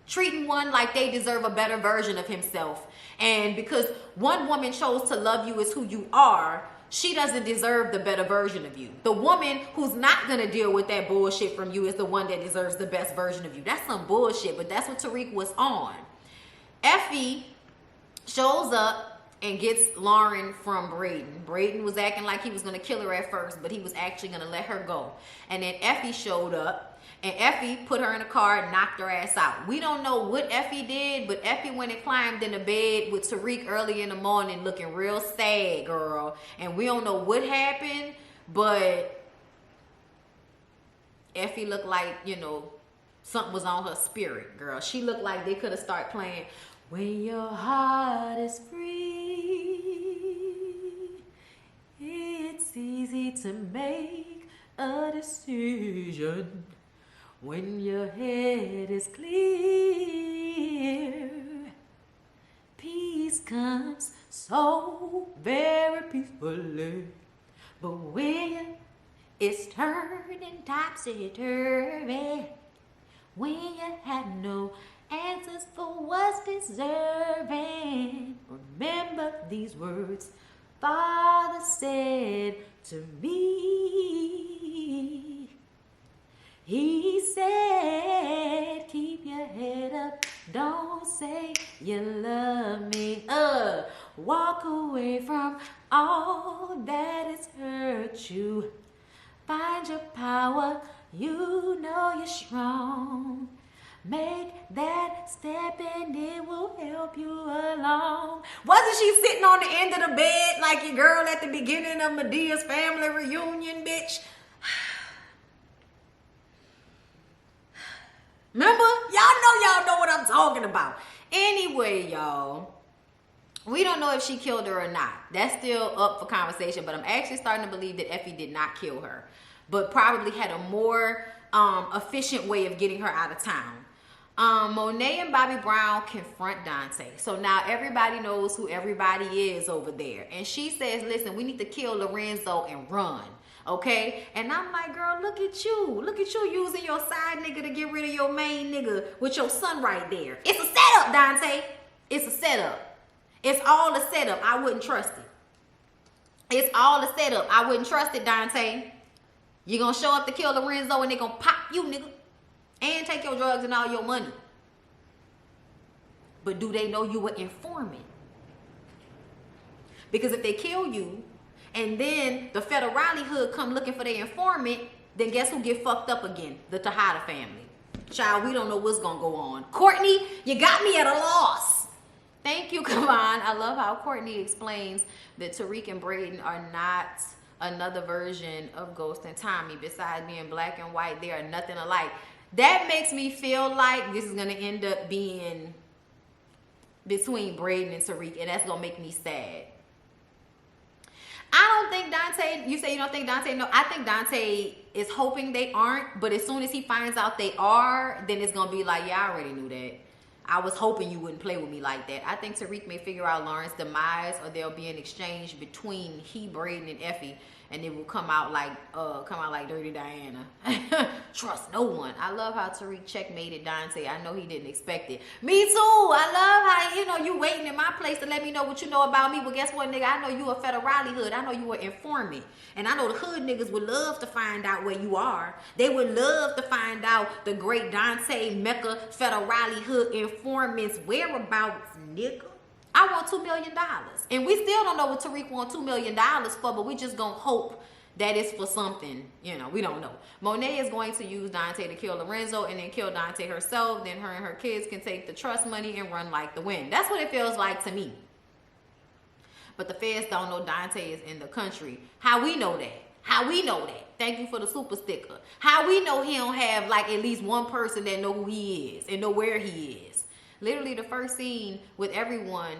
Treating one like they deserve a better version of himself. And because one woman chose to love you as who you are, she doesn't deserve the better version of you. The woman who's not going to deal with that bullshit from you is the one that deserves the best version of you. That's some bullshit, but that's what Tariq was on. Effie shows up and gets Lauren from Braden. Braden was acting like he was going to kill her at first, but he was actually going to let her go. And then Effie showed up, and Effie put her in a car and knocked her ass out. We don't know what Effie did, but Effie went and climbed in the bed with Tariq early in the morning looking real sad, girl. And we don't know what happened, but Effie looked like, you know, something was on her spirit, girl. She looked like they could have started playing When Your Heart Is Free, it's easy to make a decision when your head is clear. Peace comes so very peacefully, but when it's turning topsy-turvy, when you have no answers for what's deserving, remember these words Father said to me. He said, keep your head up, don't say you love me. Walk away from all that has hurt you. Find your power, you know you're strong. Make that step and it will help you along. Wasn't she sitting on the end of the bed like your girl at the beginning of Medea's family reunion, bitch? Remember? Y'all know what I'm talking about. Anyway, y'all, we don't know if she killed her or not. That's still up for conversation, but I'm actually starting to believe that Effie did not kill her, but probably had a more efficient way of getting her out of town. Monet and Bobby Brown confront Dante. So now everybody knows who everybody is over there. And she says, listen, we need to kill Lorenzo and run. Okay? And I'm like, girl, look at you. Look at you using your side nigga to get rid of your main nigga with your son right there. It's a setup, Dante. It's a setup. It's all a setup. I wouldn't trust it. It's all a setup. I wouldn't trust it, Dante. You're going to show up to kill Lorenzo and they're going to pop you, nigga. And take your drugs and all your money. But do they know you were informant? Because if they kill you and then the federale hood come looking for their informant, then guess who get fucked up again? The Tejada family. Child, we don't know what's gonna go on. Courtney, you got me at a loss. Thank you, Kavan. I love how Courtney explains that Tariq and Braden are not another version of Ghost and Tommy. Besides being black and white, they are nothing alike. That makes me feel like this is gonna end up being between Braden and Tariq, and that's gonna make me sad. I don't think Dante, you say you don't think Dante, no, I think Dante is hoping they aren't, but as soon as he finds out they are, then it's gonna be like, yeah, I already knew that. I was hoping you wouldn't play with me like that. I think Tariq may figure out Lauren's demise, or there'll be an exchange between he, Braden, and Effie, and it will come out like Dirty Diana. Trust no one. I love how Tariq checkmated Dante. I know he didn't expect it. Me too. I love how, you waiting in my place to let me know what you know about me. But guess what, nigga? I know you a federale hood. I know you an informant. And I know the hood niggas would love to find out where you are. They would love to find out the great Dante Mecca federale hood informant's whereabouts, nigga. I want $2 million. And we still don't know what Tariq want $2 million for, but we just gonna hope that it's for something. We don't know. Monet is going to use Dante to kill Lorenzo and then kill Dante herself. Then her and her kids can take the trust money and run like the wind. That's what it feels like to me. But the feds don't know Dante is in the country. How we know that? How we know that? Thank you for the super sticker. How we know he don't have like at least one person that know who he is and know where he is. Literally the first scene with everyone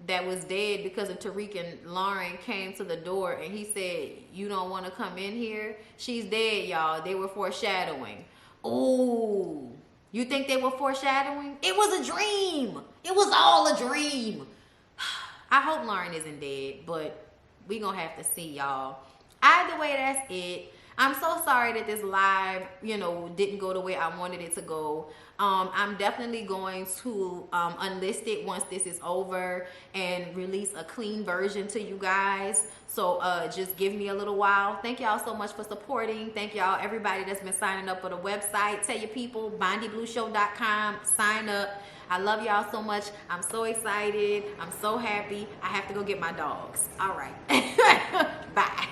that was dead because of Tariq and Lauren came to the door and he said, you don't want to come in here? She's dead, y'all. They were foreshadowing. Oh, you think they were foreshadowing? It was a dream. It was all a dream. I hope Lauren isn't dead, but we gonna have to see, y'all. Either way, that's it. I'm so sorry that this live, didn't go the way I wanted it to go. I'm definitely going to unlist it once this is over and release a clean version to you guys. So just give me a little while. Thank y'all so much for supporting. Thank y'all, everybody that's been signing up for the website. Tell your people, BondyBlueShow.com. Sign up. I love y'all so much. I'm so excited. I'm so happy. I have to go get my dogs. All right. Bye.